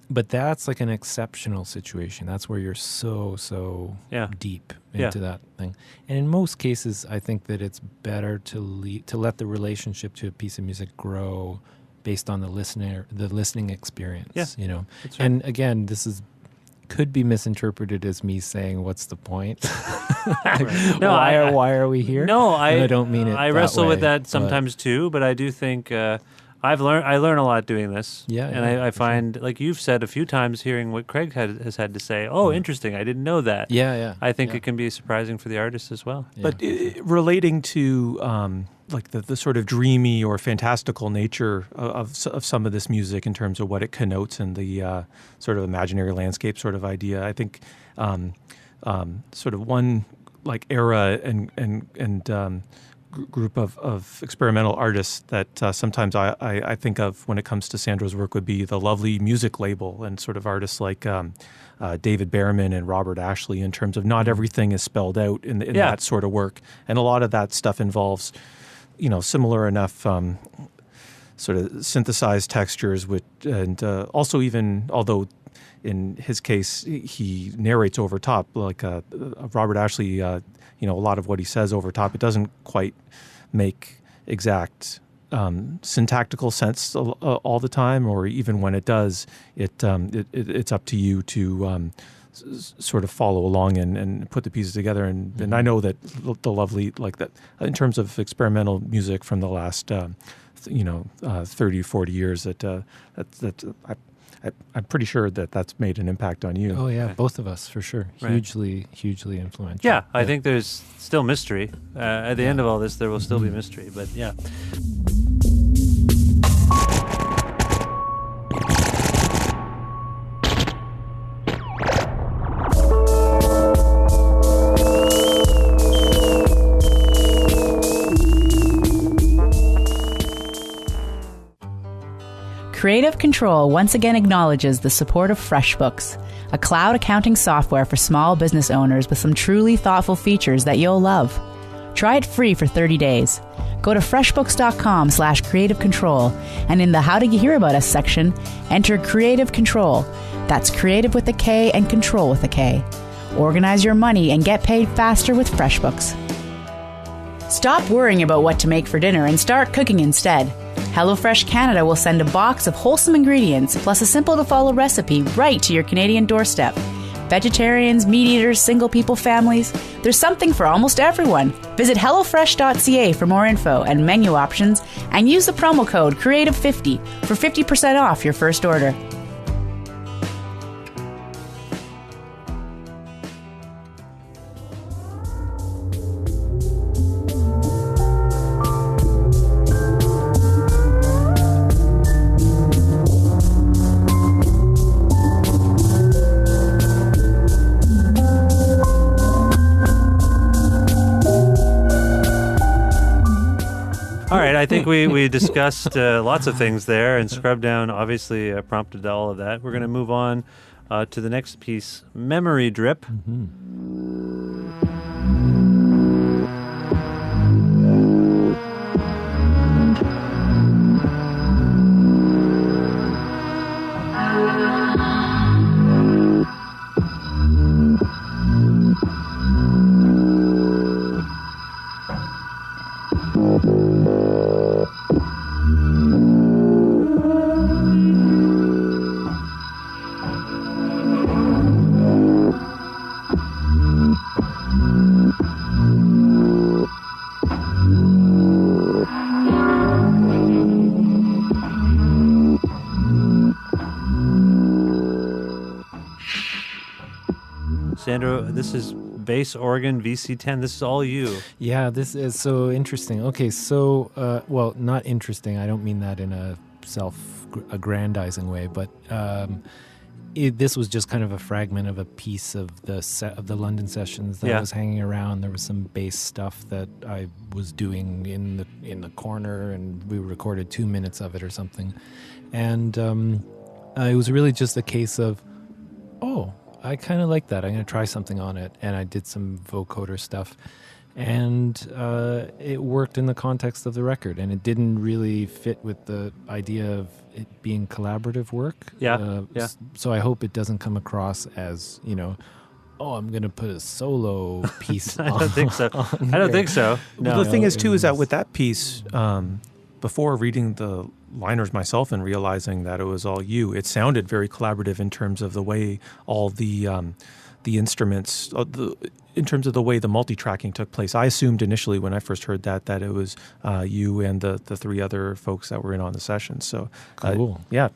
But that's like an exceptional situation. That's where you're so deep into that thing. And in most cases, I think that it's better to let the relationship to a piece of music grow based on the listening experience. Yeah, you know. That's right. And again, could be misinterpreted as me saying, "What's the point? No, why are we here?" No, I don't mean it. I wrestle with that sometimes too, but I do think I learn a lot doing this. And I find, like you've said a few times, hearing what Craig has had to say. Oh, interesting! I didn't know that. I think it can be surprising for the artist as well. But relating to like the sort of dreamy or fantastical nature of some of this music in terms of what it connotes and the sort of imaginary landscape sort of idea, I think sort of one like era and group of experimental artists that sometimes I think of when it comes to Sandro's work would be the Lovely Music label and sort of artists like David Behrman and Robert Ashley, in terms of not everything is spelled out in that sort of work. And a lot of that stuff involves, similar enough sort of synthesized textures and also even, although in his case he narrates over top, like Robert Ashley, a lot of what he says over top, it doesn't quite make exact syntactical sense all the time, or even when it does, it's up to you to sort of follow along and put the pieces together. And I know that the lovely, like that, in terms of experimental music from the last 30, 40 years, I'm pretty sure that that's made an impact on you. Oh yeah, both of us for sure. Right. Hugely influential. Yeah, I think there's still mystery. At the end of all this, there will still be mystery. But yeah. Creative Control once again acknowledges the support of FreshBooks, a cloud accounting software for small business owners with some truly thoughtful features that you'll love. Try it free for 30 days. Go to freshbooks.com/creative control and in the How Did You Hear About Us section, enter Creative Control. That's creative with a K and control with a K. Organize your money and get paid faster with FreshBooks. Stop worrying about what to make for dinner and start cooking instead. HelloFresh Canada will send a box of wholesome ingredients plus a simple-to-follow recipe right to your Canadian doorstep. Vegetarians, meat eaters, single people, families, there's something for almost everyone. Visit HelloFresh.ca for more info and menu options and use the promo code CREATIVE50 for 50% off your first order. I think we discussed lots of things there, and Scrub Down obviously prompted all of that. We're going to move on to the next piece, Memory Drip. Sandro, this is bass organ VC10. This is all you. Yeah, this is so interesting. Okay, so, well, not interesting. I don't mean that in a self-aggrandizing way, but this was just kind of a fragment of a piece of the London sessions that was hanging around. There was some bass stuff that I was doing in the corner, and we recorded 2 minutes of it or something. And it was really just a case of, I kind of like that. I'm going to try something on it. And I did some vocoder stuff. And it worked in the context of the record. And it didn't really fit with the idea of it being collaborative work. So I hope it doesn't come across as, I'm going to put a solo piece I don't think so. I don't think so. No. Well, the thing is, too, is that with that piece, before reading the liners myself and realizing that it was all you, it sounded very collaborative in terms of the way all the instruments, in terms of the way the multi-tracking took place. I assumed initially when I first heard that it was you and the three other folks that were in on the session. So cool. Yeah.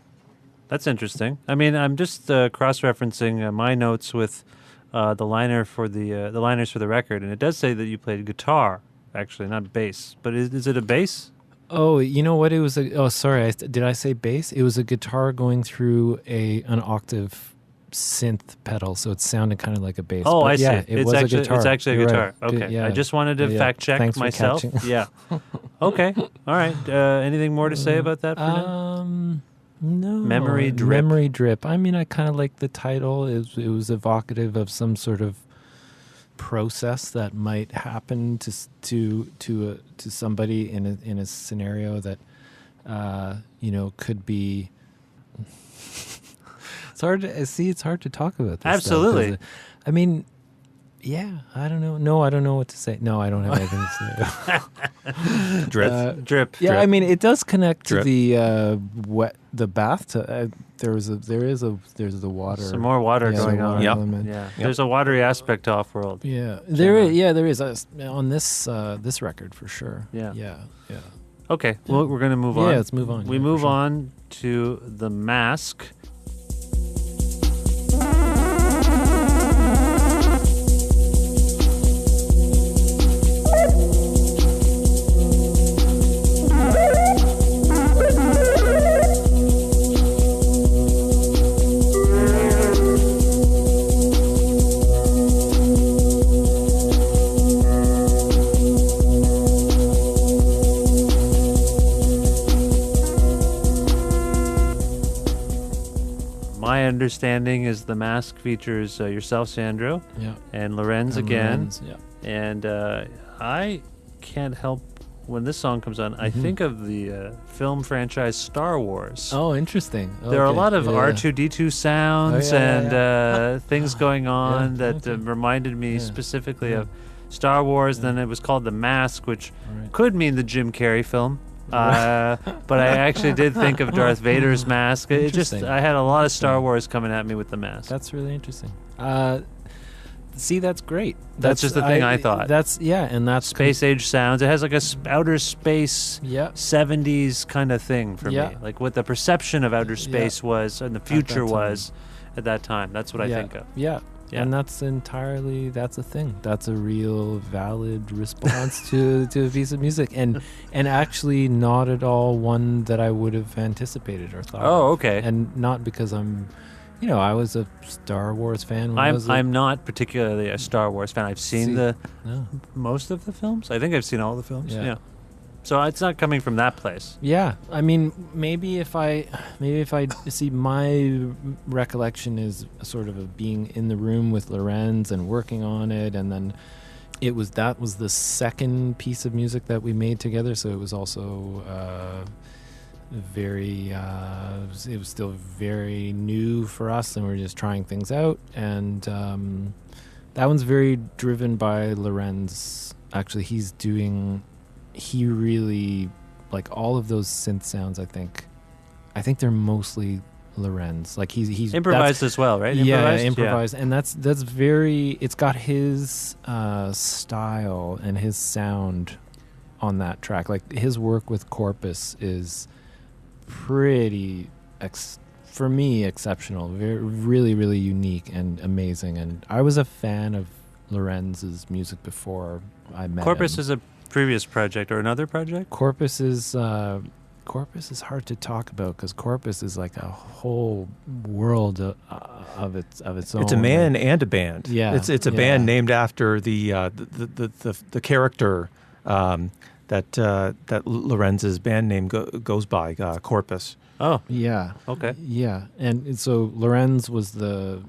That's interesting. I mean, I'm just cross-referencing my notes with the liners for the record, and it does say that you played guitar, actually, not bass. But is it a bass? Oh, you know what? It was did I say bass? It was a guitar going through an octave synth pedal, so it sounded kind of like a bass. Oh, I see. It's actually a guitar. Right. Okay. Yeah. I just wanted to fact check myself. Yeah. Okay. All right. Anything more to say about that for now? No. Memory Drip. Memory Drip. I mean, I kind of like the title. It was evocative of some sort of process that might happen to somebody in a scenario that could be. It's hard to talk about this. Absolutely. I mean, Yeah, I don't know. No, I don't know what to say. No, I don't have anything to say. Drip. Yeah, I mean, it does connect Drip. to the bathtub. There's the water. Some more water going the water on. Yep. element. Yeah, there's a watery aspect to Offworld. Yeah, there is on this record for sure. Yeah. Yeah. Okay, well, we're going to move on. Yeah, let's move on. We Yeah, move for sure. on to The Mask. My understanding is The Mask features yourself, Sandro, Yeah. and Lorenz And again. Lorenz, yeah. And I can't help, when this song comes on, I think of the film franchise Star Wars. Oh, interesting. There are a Okay. lot of Yeah. R2-D2 sounds Oh, yeah, and things going on Yeah, that okay. reminded me Yeah. specifically Yeah. of Star Wars. Yeah. Then it was called The Mask, which Right. could mean the Jim Carrey film. But I actually did think of Darth Vader's mask. It just, Interesting. I had a lot of Star Wars coming at me with The Mask. That's really interesting. See, that's great. That's just the thing I thought. And that's Space age sounds. It has like a outer space Yeah. 70s kind of thing for Yeah. me. Like what the perception of outer space was and the future time. was at that time. That's what I think of. Yeah. Yeah. And that's a thing. That's a real valid response to a piece of music, and actually not at all one that I would have anticipated or thought. Oh, of. okay. And not because I was a Star Wars fan. When I was I'm not particularly a Star Wars fan. I've seen no. most of the films. I think I've seen all the films. Yeah. Yeah. So it's not coming from that place. Yeah, I mean, maybe if I see, my recollection is sort of being in the room with Lorenz and working on it, and then that was the second piece of music that we made together. So it was also it was still very new for us, and we were just trying things out. And that one's very driven by Lorenz. Actually, he really, like, all of those synth sounds, I think they're mostly Lorenz. Like he's Improvised as well, right? Yeah, improvised. And that's very, it's got his style and his sound on that track. Like his work with Corpus is pretty for me exceptional. Really, really unique and amazing. And I was a fan of Lorenz's music before I met Corpus him. is a previous project or another project? Corpus is hard to talk about because Corpus is like a whole world of its own. It's a man and a band. Yeah, it's a band named after the character that Lorenz's band name goes by, Corpus. Oh, yeah. Okay. Yeah, and so Lorenz was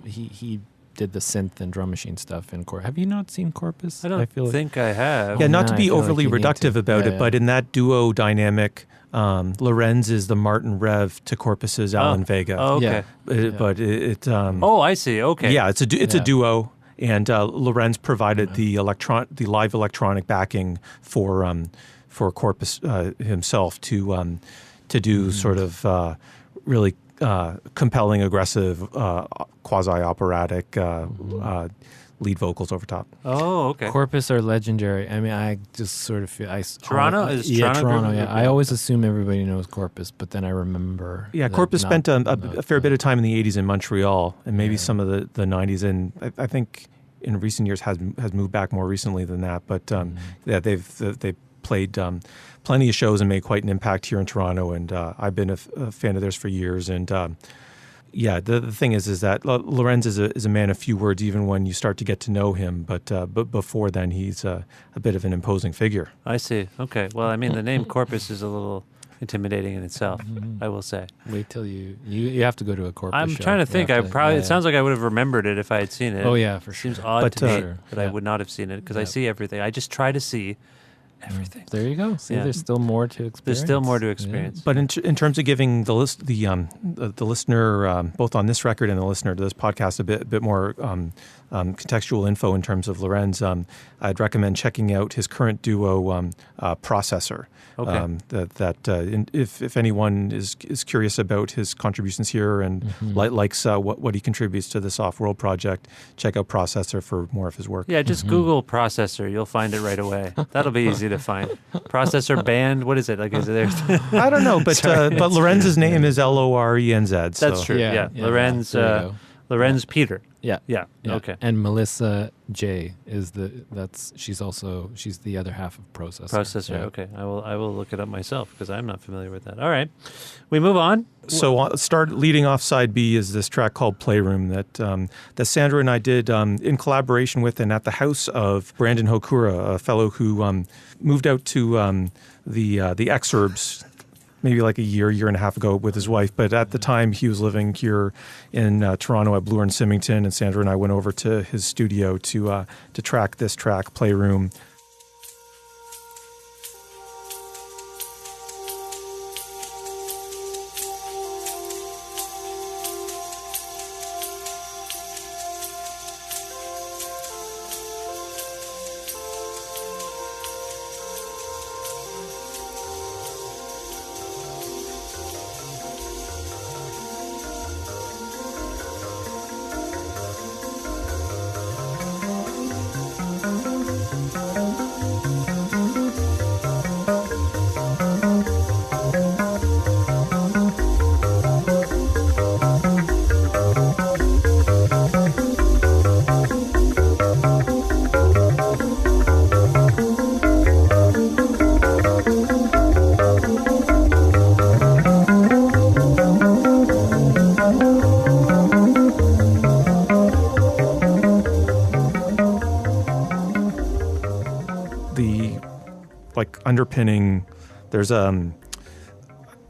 he did the synth and drum machine stuff in Corpus. Have you not seen Corpus? I don't think I have. Yeah, not to I be feel like overly you need reductive to. about Yeah, it, but in that duo dynamic, Lorenz is the Martin Rev to Corpus's Alan Vega. Oh, okay. Yeah. But it Oh, I see. Okay. yeah, it's a duo, and Lorenz provided the live electronic backing for Corpus himself to do sort of really compelling, aggressive, quasi-operatic lead vocals over top. Oh, okay. Corpus are legendary. I mean, I just sort of feel Toronto? Is Toronto Toronto. group? Yeah, I always assume everybody knows Corpus, but then I remember. Yeah, that Corpus not- spent a not- fair bit of time in the 80s in Montreal, and maybe Yeah. some of the 90s, and I think in recent years has moved back more recently than that. But yeah, they've played plenty of shows and made quite an impact here in Toronto, and I've been a fan of theirs for years. And yeah, the thing is that Lorenz is a man of few words, even when you start to get to know him. But before then, he's a bit of an imposing figure. I see. Okay. Well, I mean, the name Corpus is a little intimidating in itself, I will say. Wait till you have to go to a Corpus I'm show. trying to You think. have It sounds like I would have remembered it if I had seen it. Oh, yeah, for sure. Seems odd But, to me Sure. that I Yeah. would not have seen it because I Yeah. see everything. I just try to see everything. There you go. See, there's still more to experience. There's still more to experience. Yeah. But in terms of giving the listener, both on this record and the listener to this podcast, a bit more contextual info in terms of Lorenz, I'd recommend checking out his current duo, Processor. Okay. If anyone is curious about his contributions here and likes what he contributes to this Off-World project, check out Processor for more of his work. Yeah, just Google Processor. You'll find it right away. That'll be easy to find. Processor band. What is it? Like, is it there? I don't know, but Lorenz's name is Lorenz. That's true. Yeah. Lorenz. Lorenz Peter. Yeah. Okay. And Melissa J she's the other half of Processor. Yeah. Okay. I will look it up myself because I'm not familiar with that. All right. We move on. So start leading off side B is this track called Playroom that Sandra and I did in collaboration with and at the house of Brandon Hokura, a fellow who moved out to the Exurbs maybe like a year and a half ago with his wife. But at the time, he was living here in Toronto at Bloor and Symington, and Sandra and I went over to his studio to track this track, Playroom. Underpinning, there's either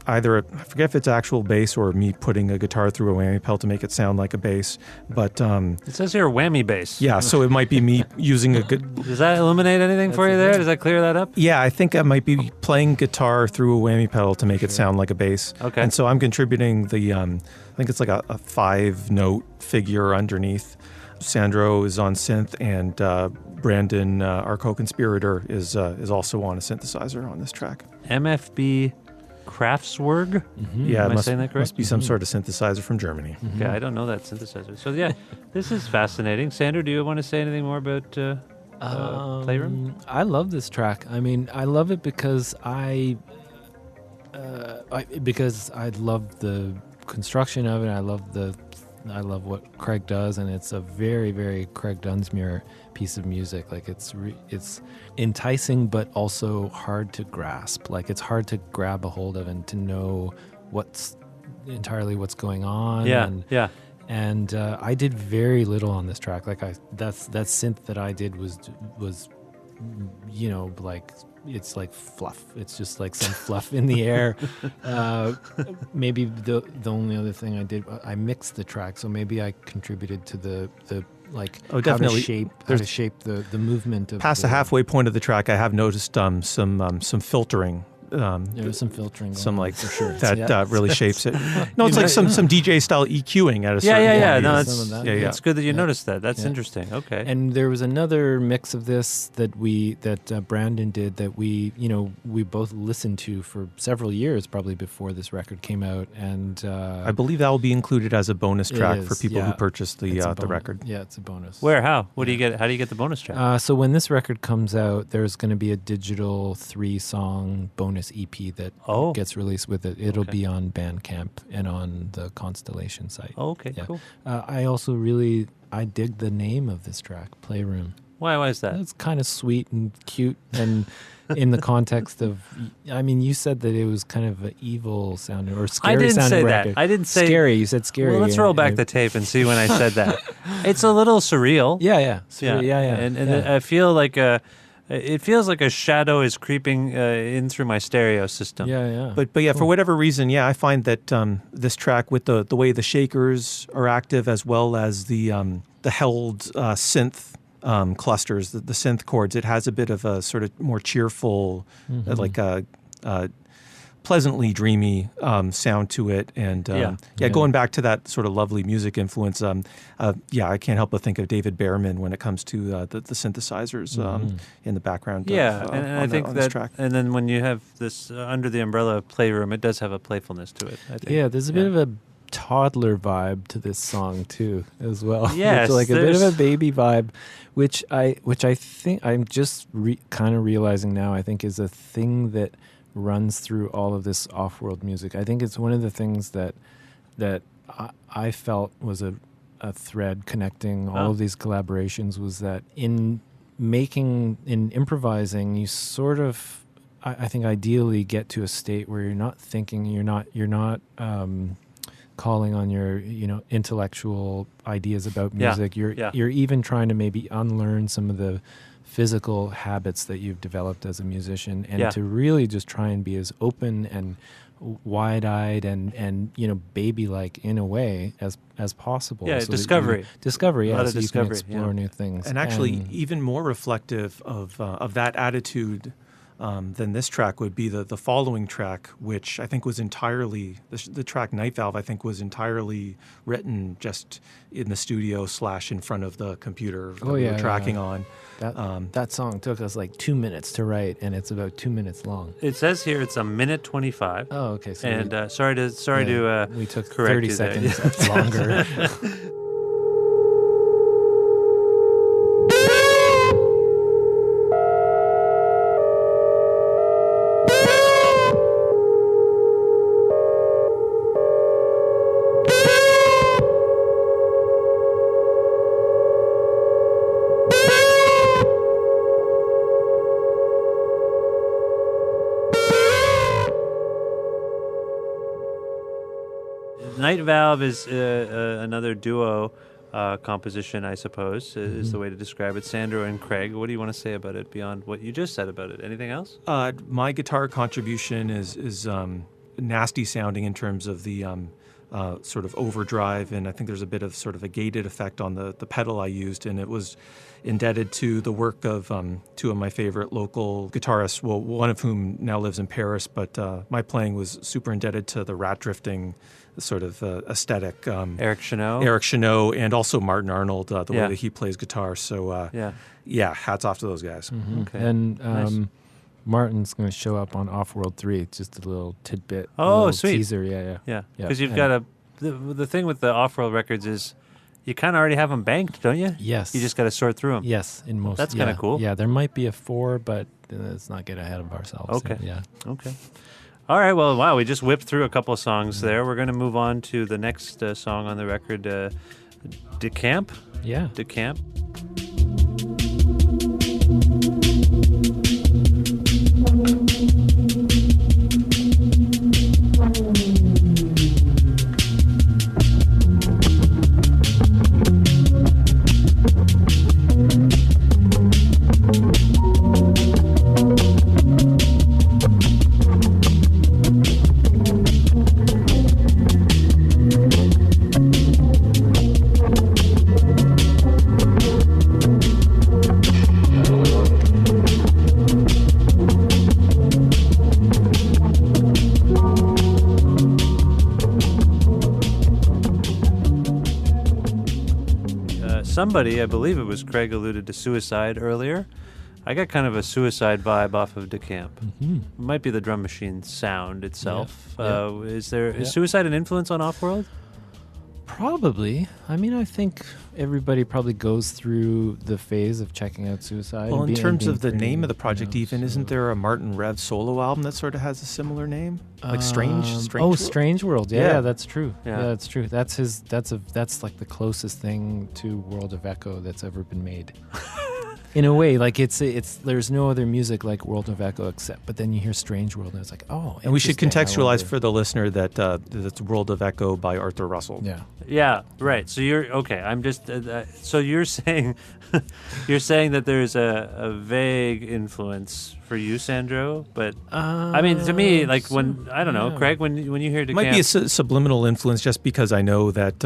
I forget if it's actual bass or me putting a guitar through a whammy pedal to make it sound like a bass, but it says here whammy bass. Yeah, so it might be me using a good. Does that illuminate anything for you there? Does that clear that up? Yeah, I think I might be playing guitar through a whammy pedal to make it sound like a bass. Okay, and so I'm contributing the I think it's like a 5-note figure underneath. Sandro is on synth, and Brandon, our co-conspirator, is also on a synthesizer on this track. MFB Kraftswerk? Yeah, Am I saying that correct? Must be some sort of synthesizer from Germany. Okay, I don't know that synthesizer. So yeah, this is fascinating. Sandra, do you want to say anything more about Playroom? I love this track. I mean, I love it because I love the construction of it. I love what Craig does, and it's a very, very Craig Dunsmuir piece of music. Like it's enticing, but also hard to grasp. Like it's hard to grab a hold of and to know what's going on. Yeah. And I did very little on this track. Like that synth that I did was like. It's like fluff. It's just like some fluff in the air. Maybe the only other thing I did, I mixed the track, so maybe I contributed to the like how to shape the movement of past the halfway point of the track. I have noticed some filtering. There's some filtering, some like for sure. that really shapes it. No, it's like some DJ style EQing at a certain point. Yeah. No, it's good that you noticed that. That's interesting. Okay. And there was another mix of this that Brandon did that we both listened to for several years, probably before this record came out. And I believe that will be included as a bonus track for people who purchase the record. Yeah, it's a bonus. Where? How? What do you get? How do you get the bonus track? So when this record comes out, there's going to be a digital 3-song bonus EP that gets released with it. It'll be on Bandcamp and on the Constellation site. Oh, okay, cool. I also I dig the name of this track, Playroom. Why is that? It's kind of sweet and cute, and in the context of, I mean, you said that it was kind of an evil sounding or scary sounding record. I didn't say scary. You said scary. Well, let's roll back the tape and see when I said that. It's a little surreal. Yeah. And I feel like it feels like a shadow is creeping in through my stereo system. Yeah. But yeah, for whatever reason, I find that this track with the way the shakers are active as well as the held synth clusters, the synth chords. It has a bit of a sort of more cheerful, like a pleasantly dreamy sound to it. And going back to that sort of lovely music influence, I can't help but think of David Behrman when it comes to the synthesizers in the background. And I think that track. And then when you have this Under the Umbrella Playroom, it does have a playfulness to it, I think. Yeah, there's a bit of a toddler vibe to this song too, as well. Yes, it's like a bit of a baby vibe, which I think I'm just kind of realizing now. I think is a thing that runs through all of this off-world music. I think it's one of the things that I felt was a thread connecting all of these collaborations, was that in improvising, you sort of, I think, ideally get to a state where you're not thinking, you're not calling on your intellectual ideas about music. You're even trying to maybe unlearn some of the physical habits that you've developed as a musician, and to really just try and be as open and wide-eyed and baby-like in a way as possible. Yeah, so discovery. Discovery, a lot of so discovery, you can explore new things. And actually, even more reflective of that attitude than this track would be the following track, which I think was entirely, the track Night Valve, I think was entirely written just in the studio / in front of the computer that we were tracking on. That song took us like 2 minutes to write, and it's about 2 minutes long. It says here it's 1:25. Oh, okay. So and sorry to we took correct 30 you seconds longer. Night Valve is another duo composition, I suppose, is the way to describe it. Sandro and Craig, what do you want to say about it beyond what you just said about it? Anything else? My guitar contribution is nasty sounding in terms of the sort of overdrive, and I think there's a bit of sort of a gated effect on the pedal I used, and it was indebted to the work of two of my favorite local guitarists, well, one of whom now lives in Paris, but my playing was super indebted to the rat drifting sort of aesthetic. Eric Chenot, and also Martin Arnold, the way that he plays guitar. So, hats off to those guys. Mm-hmm. Okay. And nice. Martin's going to show up on Off-World 3, just a little tidbit. Oh, little sweet. Teaser, yeah. Because you've got the thing with the Off-World records is you kind of already have them banked, don't you? Yes. You just got to sort through them. Yes, in most. That's kind of cool. Yeah, there might be a 4, but let's not get ahead of ourselves. Okay. Yeah. Okay. All right. Well, wow, we just whipped through a couple of songs there. We're going to move on to the next song on the record, De Camp. Yeah. De Camp. Somebody, I believe it was Craig, alluded to Suicide earlier. I got kind of a Suicide vibe off of De Camp. Mm-hmm. It might be the drum machine sound itself. Yeah. Is Suicide an influence on Off-World? Probably. I mean, I think everybody probably goes through the phase of checking out Suicide. Well, in terms of the name of the project, isn't there a Martin Rev solo album that sort of has a similar name, like Strange World? Strange World. Yeah, that's true. Yeah. That's true. That's like the closest thing to World of Echo that's ever been made. In a way, like it's there's no other music like World of Echo except, but then you hear Strange World and it's like, oh. And we should contextualize for the listener that that's World of Echo by Arthur Russell. Yeah. Yeah, right. So you're okay. I'm just so you're saying that there's a vague influence for you, Sandro, but I mean, to me, like when I don't know, Craig, when you hear De Camp, might be a subliminal influence, just because I know that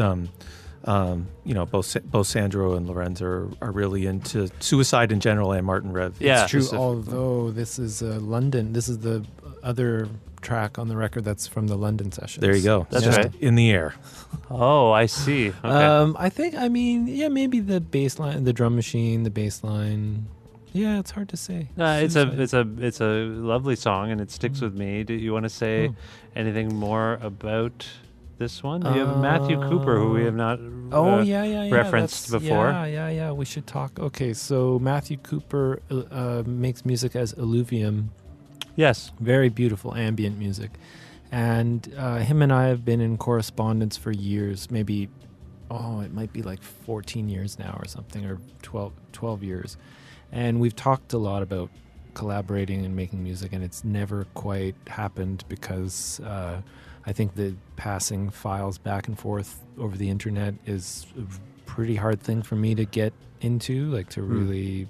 both Sandro and Lorenz are really into Suicide in general and Martin Rev. Yeah, it's true. Although this is London, this is the other track on the record that's from the London sessions. There you go. That's just right. In the air. Oh, I see. Okay. Maybe the bass line, the drum machine, the bass line. Yeah, it's hard to say. It's a lovely song, and it sticks with me. Do you want to say anything more about this one? You have Matthew Cooper, who we have not referenced before. Yeah. We should talk. Okay, so Matthew Cooper makes music as Illuvium. Yes. Very beautiful ambient music. And him and I have been in correspondence for years, maybe, it might be like 14 years now or something, or 12 years. And we've talked a lot about collaborating and making music, and it's never quite happened because I think the passing files back and forth over the internet is a pretty hard thing for me to get into, like to really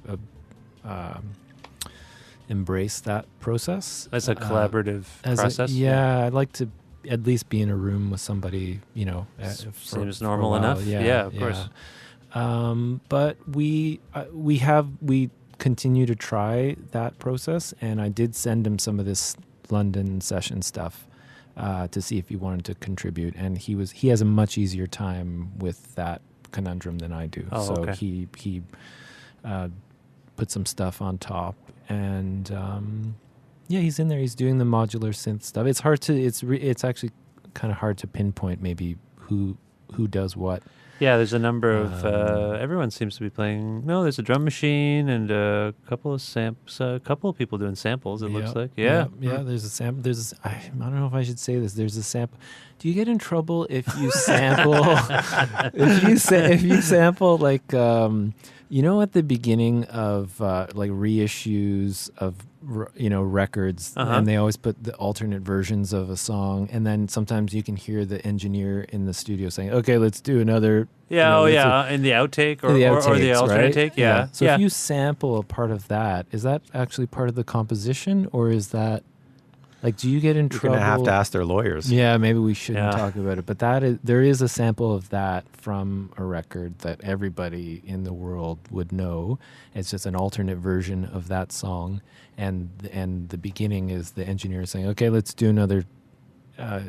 embrace that process. As a collaborative process? I'd like to at least be in a room with somebody, seems normal enough. Yeah, of course. But we continue to try that process, and I did send him some of this London session stuff to see if he wanted to contribute, and he has a much easier time with that conundrum than I do. He put some stuff on top, and he's in there. He's doing the modular synth stuff. It's hard to it's actually kind of hard to pinpoint maybe who does what. Yeah, there's a number of everyone seems to be playing. No, there's a drum machine and a couple of people doing samples. It looks like. Yeah. There's a sample. I don't know if I should say this. There's a sample. Do you get in trouble if you sample? if you sample like at the beginning of like reissues of records, and they always put the alternate versions of a song, and then sometimes you can hear the engineer in the studio saying, "Okay, let's do another." In the outtake or the alternate right? take. Yeah. So if you sample a part of that, is that actually part of the composition, or is that like, do you get in trouble? You're gonna have to ask their lawyers. Yeah, maybe we shouldn't talk about it. But there is a sample of that from a record that everybody in the world would know. It's just an alternate version of that song, and the beginning is the engineer saying, "Okay, let's do another."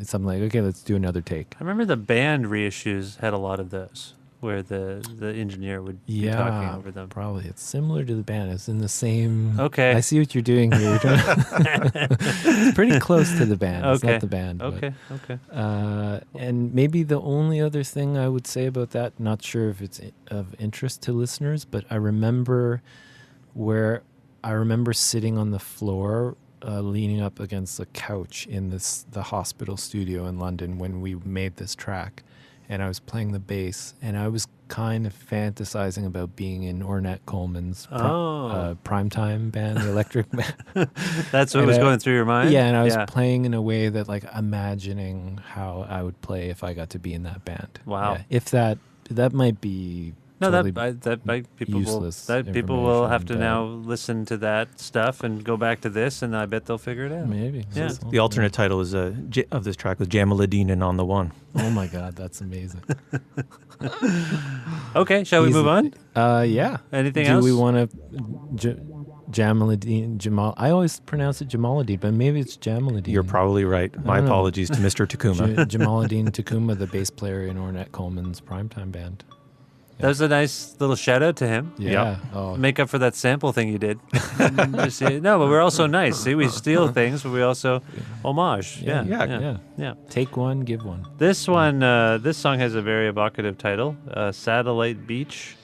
Something like, "Okay, let's do another take." I remember the band reissues had a lot of those, where the engineer would be talking over them. Probably. It's similar to the band. It's in the same... Okay. I see what you're doing here. It's pretty close to the band. Okay. It's not the band. Okay. And maybe the only other thing I would say about that, not sure if it's of interest to listeners, but I remember sitting on the floor leaning up against the couch in the hospital studio in London when we made this track. And I was playing the bass, and I was kind of fantasizing about being in Ornette Coleman's primetime band, the Electric Band. That's what was going through your mind? Yeah, and I was playing in a way that, like, imagining how I would play if I got to be in that band. Wow. Yeah, if that might be... No, totally people will have to now listen to that stuff and go back to this, and I bet they'll figure it out. Maybe. Yeah. The alternate title is of this track was Jamaluddin on the One. Oh my God, that's amazing. Okay, shall we move on? Yeah. Anything else? Do we want to Jamal? I always pronounce it Jamaluddin, but maybe it's Jamaluddin. You're probably right. My apologies to Mr. Takuma. Jamaluddin Takuma, the bass player in Ornette Coleman's primetime band. That was a nice little shout out to him. Yeah. Yep. Oh. Make up for that sample thing you did. But we're also nice. See, we steal things, but we also homage. Yeah. Take one, give one. This one, this song has a very evocative title, Satellite Beach.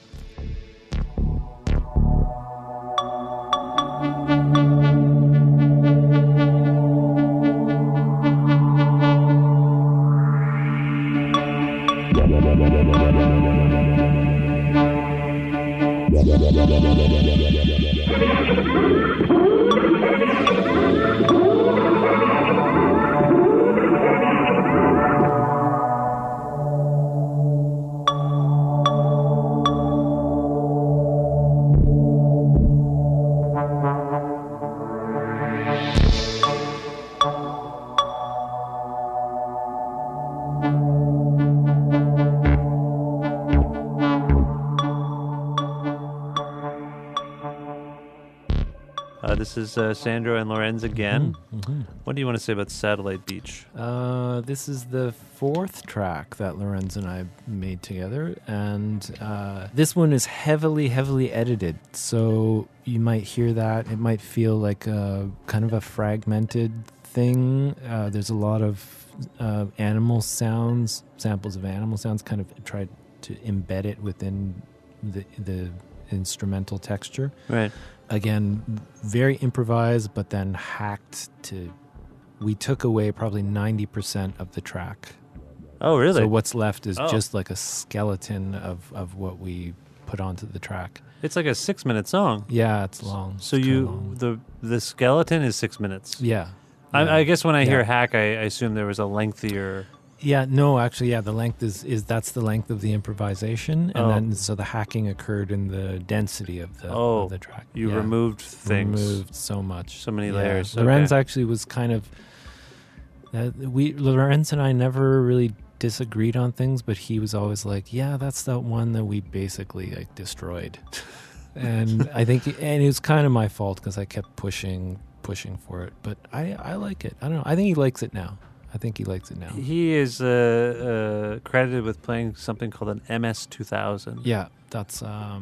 This is Sandro and Lorenz again. What do you want to say about Satellite Beach? This is the fourth track that Lorenz and I made together, and this one is heavily edited, so you might hear that. It might feel like a kind of a fragmented thing. There's a lot of animal sounds, samples of animal sounds, kind of tried to embed it within the instrumental texture. Right. Again, very improvised, but then hacked to... We took away probably 90% of the track. Oh, really? So what's left is just like a skeleton of what we put onto the track. It's like a 6-minute song. Yeah, it's long. So it's long. the skeleton is 6 minutes. Yeah. I guess when I hear hack, I assume there was a lengthier... Yeah, no, actually, the length is that's the length of the improvisation, and then so the hacking occurred in the density of the track. You removed things. Removed so much. So many layers. Lorenz actually was kind of... Lorenz and I never really disagreed on things, but he was always like, yeah, that's that one that we basically like destroyed. And I think and it was kind of my fault because I kept pushing for it, but I like it. I don't know. I think he likes it now. He is credited with playing something called an MS-2000. Yeah, that's I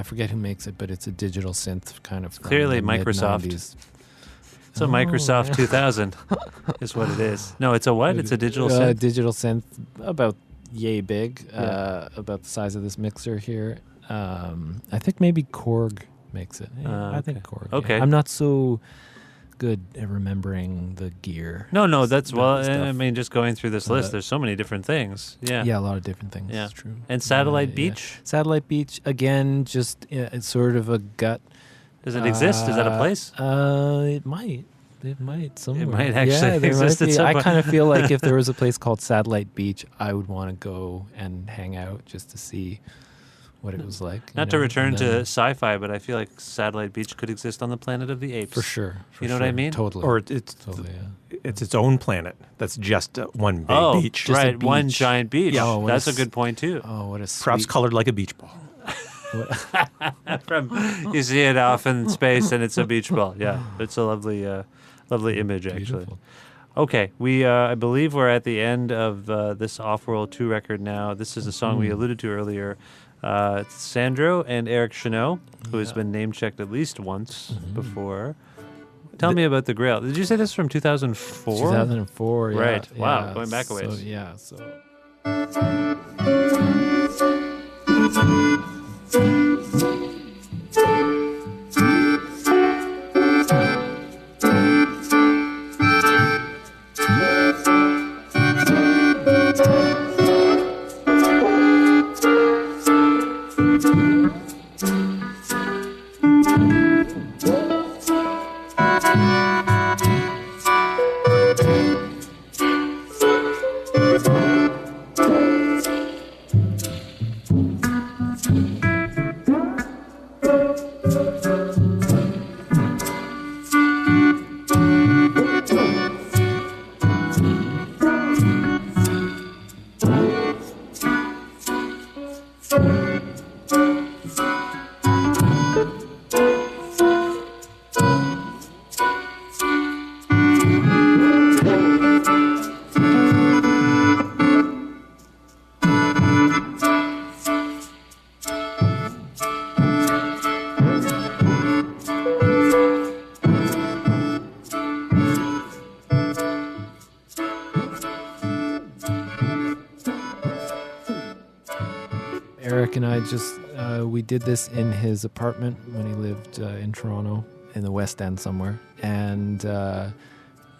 forget who makes it, but it's a digital synth kind of. Clearly Microsoft. Mid-90s. It's a Microsoft 2000 is what it is. No, it's a what? It's a digital synth? Digital synth, about yay big, about the size of this mixer here. I think maybe Korg makes it. Yeah, I think Korg. Okay. Yeah. I'm not so good at remembering the gear. No, that's I mean, just going through this list, there's so many different things. Yeah, a lot of different things. Yeah, it's true. And Satellite Beach. Satellite Beach again, just it's sort of a gut. Does it exist? Is that a place? It might. It might somewhere. It might actually exist at some point. I kind of feel like if there was a place called Satellite Beach, I would want to go and hang out just to see what it was like. Not to return to sci-fi, but I feel like Satellite Beach could exist on the planet of the apes. For sure. You know what I mean? Totally. Or it's its own planet. That's just one big beach. Just right, one giant beach. Yeah, that's a good point too. Oh, what a sweet... Perhaps colored like a beach ball. You see it off in space and it's a beach ball. Yeah, it's a lovely image actually. Beautiful. Okay, we I believe we're at the end of this Off-World 2 record now. This is a song we alluded to earlier. It's Sandro and Eric Chenot, who has been name-checked at least once before. Tell me about The Grail. Did you say this is from 2004? 2004, yeah. Right. Yeah. Wow, going back a ways. Eric and I just, we did this in his apartment when he lived in Toronto, in the West End somewhere. And I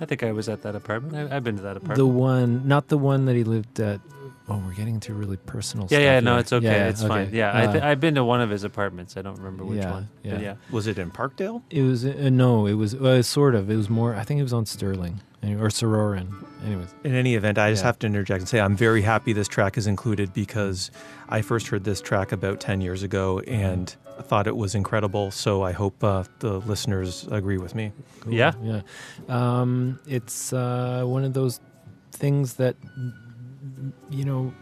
think I was at that apartment. I've been to that apartment. the one, not the one that he lived at. Oh, we're getting into really personal stuff. Yeah, no, here. it's okay. Yeah, it's okay. fine. Yeah, I've been to one of his apartments. I don't remember which one. Yeah. But yeah. Was it in Parkdale? It was, no, it was sort of. It was more, I think it was on Sterling or Sororan. Anyways. In any event, I just have to interject and say I'm very happy this track is included because I first heard this track about 10 years ago and I thought it was incredible. So I hope the listeners agree with me. Cool. Yeah? Yeah. It's one of those things that, you know,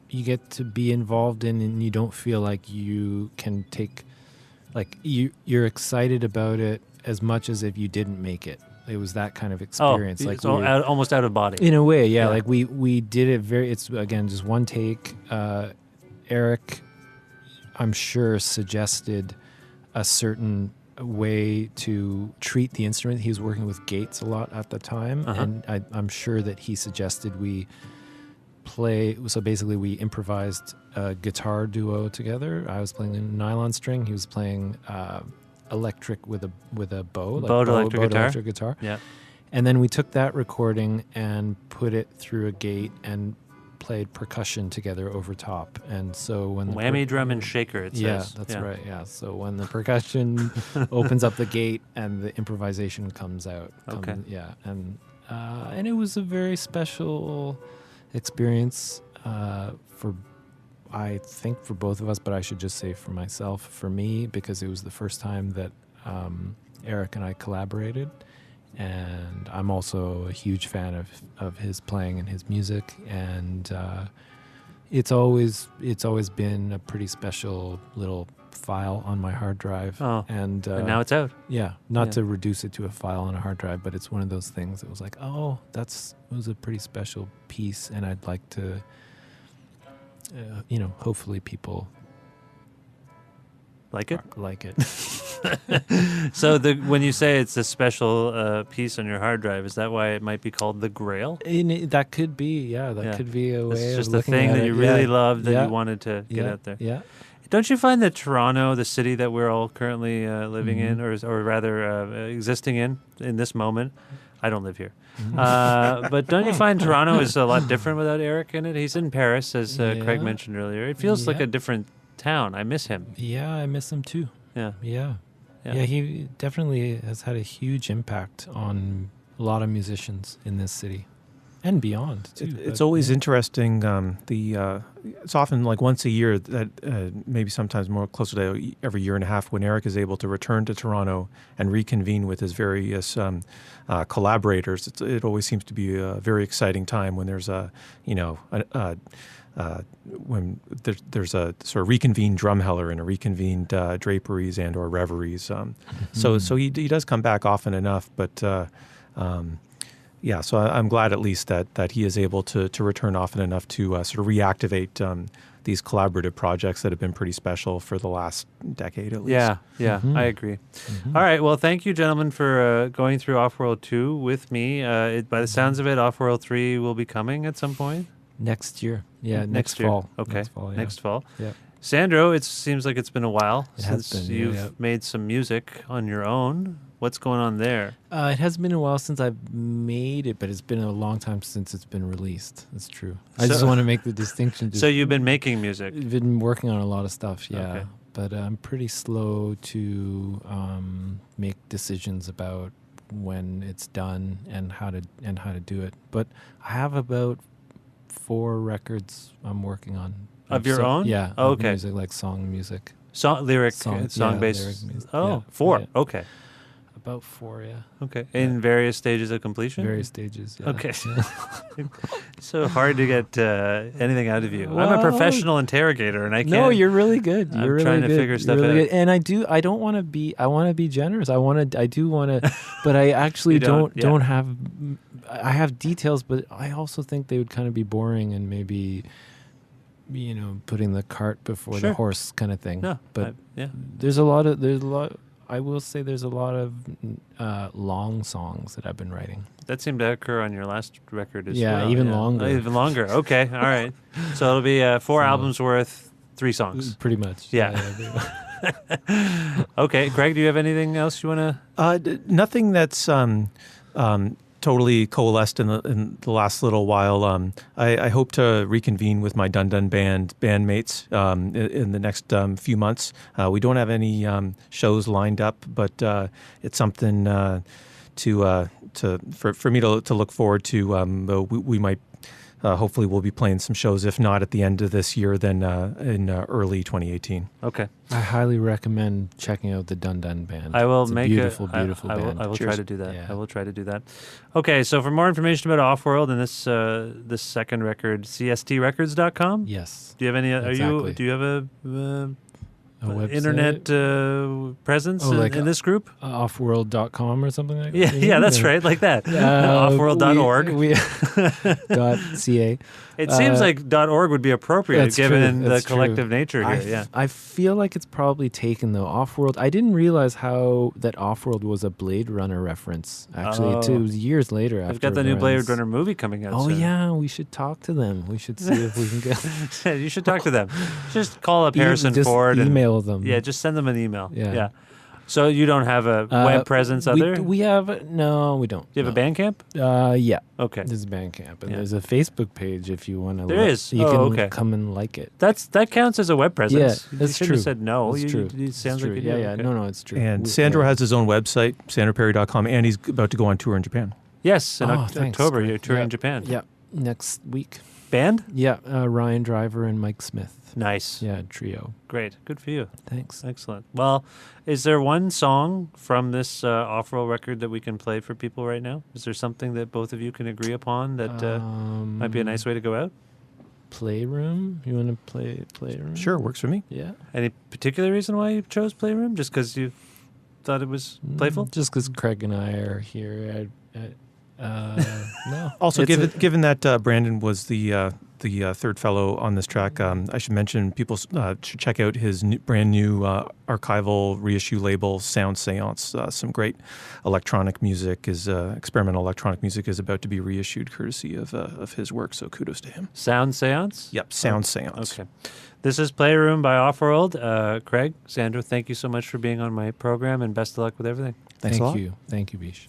you get to be involved in and you don't feel like you can take like you're excited about it as much as if you didn't make it. It was that kind of experience. Like almost out of body. In a way, yeah. Like we did it it's again just one take. Eric, I'm sure, suggested a certain way to treat the instrument. He was working with Gates a lot at the time, and I'm sure that he suggested we play. So basically, we improvised a guitar duo together. I was playing a nylon string. He was playing electric with a bow, bowed electric guitar. Yeah, and then we took that recording and put it through a gate and played percussion together over top. And so when the whammy drum and shaker, it says. Yeah, that's right. Yeah, so when the percussion opens up the gate and the improvisation comes out. Yeah, and it was a very special experience I think for both of us, but I should just say for myself, for me, because it was the first time that Eric and I collaborated. And I'm also a huge fan of his playing and his music, and it's always been a pretty special little file on my hard drive. And now it's out. Yeah, not to reduce it to a file on a hard drive, but it's one of those things that was like, it was a pretty special piece, and I'd like to, hopefully people like it. So when you say it's a special piece on your hard drive, is that why it might be called the Grail? That could be, could be a way it's just of a thing that you really loved that you wanted to get out there. Yeah. Don't you find that Toronto, the city that we're all currently living in, or rather existing in this moment, I don't live here, but don't you find Toronto is a lot different without Eric in it? He's in Paris, as Craig mentioned earlier. It feels like a different town. I miss him. Yeah, I miss him too. Yeah, he definitely has had a huge impact on a lot of musicians in this city and beyond too. It's always interesting. It's often like once a year that maybe sometimes more closer to every year and a half when Eric is able to return to Toronto and reconvene with his various collaborators. It always seems to be a very exciting time when there's when there's a sort of reconvened Drumheller and a reconvened Draperies and or Reveries. So he does come back often enough, but so I'm glad at least that he is able to return often enough to sort of reactivate these collaborative projects that have been pretty special for the last decade at least. Yeah, I agree. All right, well, thank you, gentlemen, for going through Offworld 2 with me. By the sounds of it, Offworld 3 will be coming at some point. Next year. Yeah, next fall. Okay, next fall. Yeah. Sandro, it seems like it's been a while since you've made some music on your own. What's going on there? It has been a while since I've made it, but it's been a long time since it's been released. That's true. I just want to make the distinction. So you've been making music? I've been working on a lot of stuff, okay. But I'm pretty slow to make decisions about when it's done and how to do it. But I have about 4 records I'm working on. Of your own? Yeah. Oh, okay. Music, like song music. Song based. Lyric music. Oh, 4. Yeah. Okay. About 4, yeah. Okay. In various stages of completion? Various stages, yeah. Okay. So hard to get anything out of you. Well, I'm a professional interrogator, and I can't. No, you're really good. You're really trying good. to figure stuff out. Good. And I want to be generous. I do want to, but I actually don't have, I have details, but I also think they would kind of be boring and maybe, putting the cart before the horse kind of thing. No, but there's a lot. I will say there's a lot of long songs that I've been writing. That seemed to occur on your last record as well. Yeah, even longer. Even longer. Okay, all right. So it'll be 4 albums worth 3 songs. Pretty much. Yeah. Okay, Craig, do you have anything else you want to? Nothing that's totally coalesced in the last little while. I hope to reconvene with my Dun Dun Band bandmates in the next few months. We don't have any shows lined up, but it's something for me to look forward to. We might hopefully we'll be playing some shows, if not at the end of this year, then in early 2018. Okay. I highly recommend checking out the Dun Dun Band. I will it's make a beautiful band. I will try to do that. Yeah. I will try to do that. Okay, so for more information about Offworld and this second record, cstrecords.com? Yes. Do you have any? Exactly. Do you have a internet presence in this group? Offworld.com or something like that? Yeah, that's right, like that. Offworld.org. .ca. It seems like .org would be appropriate given the collective nature here. I feel like it's probably taken, though. Offworld. I didn't realize that Offworld was a Blade Runner reference, actually. It was years later. They've got the new Blade Runner movie coming out soon. Yeah, we should talk to them. We should see if we can get... You should talk to them. Just call up Harrison Ford. Email them. Yeah, just send them an email. Yeah. So you don't have a web presence we have... No, we don't. Do you have a Bandcamp? Yeah. Okay. There's a Bandcamp. And there's a Facebook page if you want to... There is? You can come and like it. That counts as a web presence. Yeah, that's true. You should have said no. That's true. It sounds like you do. Yeah. Okay. No, it's true. And Sandro has his own website, sandroperry.com, and he's about to go on tour in Japan. Yes, in October. You're touring Japan. Yeah, next week. Band? Yeah, Ryan Driver and Mike Smith. Nice. Yeah, trio. Great. Good for you. Thanks. Excellent. Well, is there one song from this Off-World record that we can play for people right now? Is there something that both of you can agree upon that might be a nice way to go out? Playroom? You want to play Playroom? Sure, works for me. Yeah. Any particular reason why you chose Playroom? Just because you thought it was playful? Just because Craig and I are here. No. Also, given that Brandon was the third fellow on this track, I should mention people should check out his brand new archival reissue label, Sound Seance. Some great electronic music experimental electronic music is about to be reissued, courtesy of his work. So kudos to him. Sound Seance? Yep, Sound Seance. Okay. This is Playroom by Offworld. Craig, Sandro, thank you so much for being on my program, and best of luck with everything. Thanks a lot. Thank you, Bish.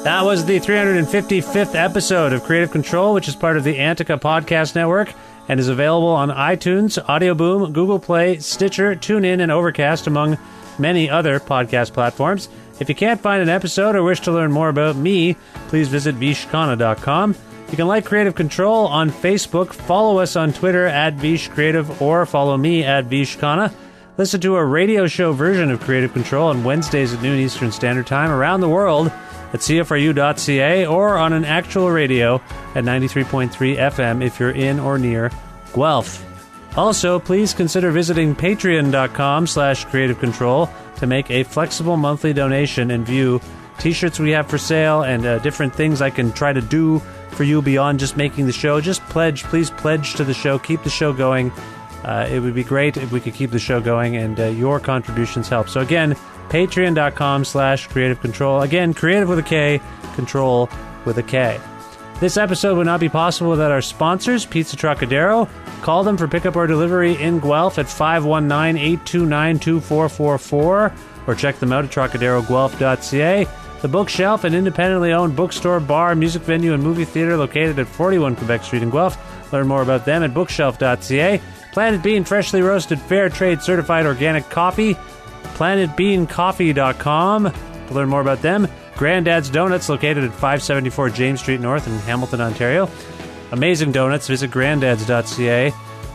That was the 355th episode of Creative Control, which is part of the Antica Podcast Network and is available on iTunes, Audioboom, Google Play, Stitcher, TuneIn, and Overcast, among many other podcast platforms. If you can't find an episode or wish to learn more about me, please visit vishkhanna.com. You can like Creative Control on Facebook, follow us on Twitter at VishCreative, or follow me at Vishkhanna. Listen to a radio show version of Creative Control on Wednesdays at noon Eastern Standard Time around the world at CFRU.ca or on an actual radio at 93.3 FM if you're in or near Guelph. Also, please consider visiting patreon.com/Creative Control to make a flexible monthly donation and view t-shirts we have for sale and different things I can try to do for you beyond just making the show. Just please pledge to the show. Keep the show going. It would be great if we could keep the show going, and your contributions help. So again, patreon.com/Creative Control. Again, creative with a K, control with a K. This episode would not be possible without our sponsors, Pizza Trocadero. Call them for pickup or delivery in Guelph at 519-829-2444 or check them out at trocaderoguelph.ca. The Bookshelf, an independently owned bookstore, bar, music venue, and movie theater located at 41 Quebec Street in Guelph. Learn more about them at bookshelf.ca. Planet Bean, freshly roasted, fair trade certified organic coffee. PlanetBeanCoffee.com to learn more about them. Grandad's Donuts, located at 574 James Street North in Hamilton, Ontario. Amazing donuts. Visit grandads.ca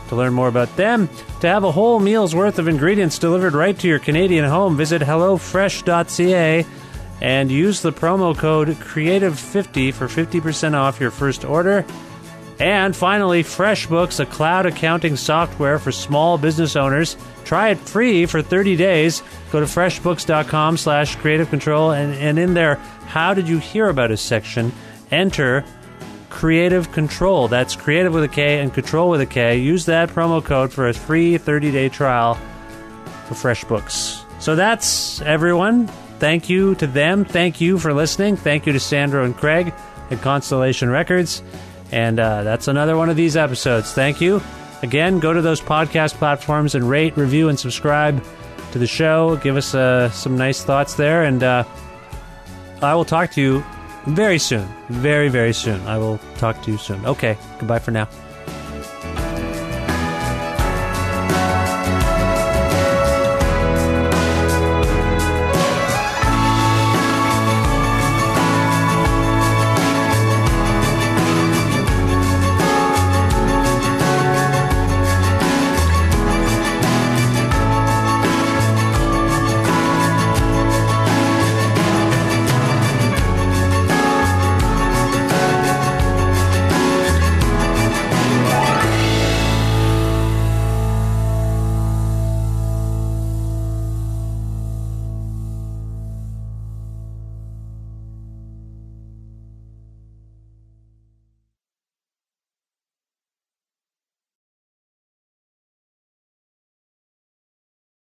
to learn more about them. To have a whole meal's worth of ingredients delivered right to your Canadian home, visit hellofresh.ca and use the promo code CREATIVE50 for 50% off your first order. And finally, FreshBooks, a cloud accounting software for small business owners. Try it free for 30 days. Go to freshbooks.com/Creative Control, and in there, how did you hear about us section, enter Creative Control. That's creative with a K and control with a K. Use that promo code for a free 30-day trial for FreshBooks. So that's everyone. Thank you to them. Thank you for listening. Thank you to Sandro and Craig at Constellation Records. And that's another one of these episodes. Thank you. Again, go to those podcast platforms and rate, review, and subscribe to the show. Give us some nice thoughts there. And I will talk to you very soon. Very, very soon. I will talk to you soon. Okay. Goodbye for now.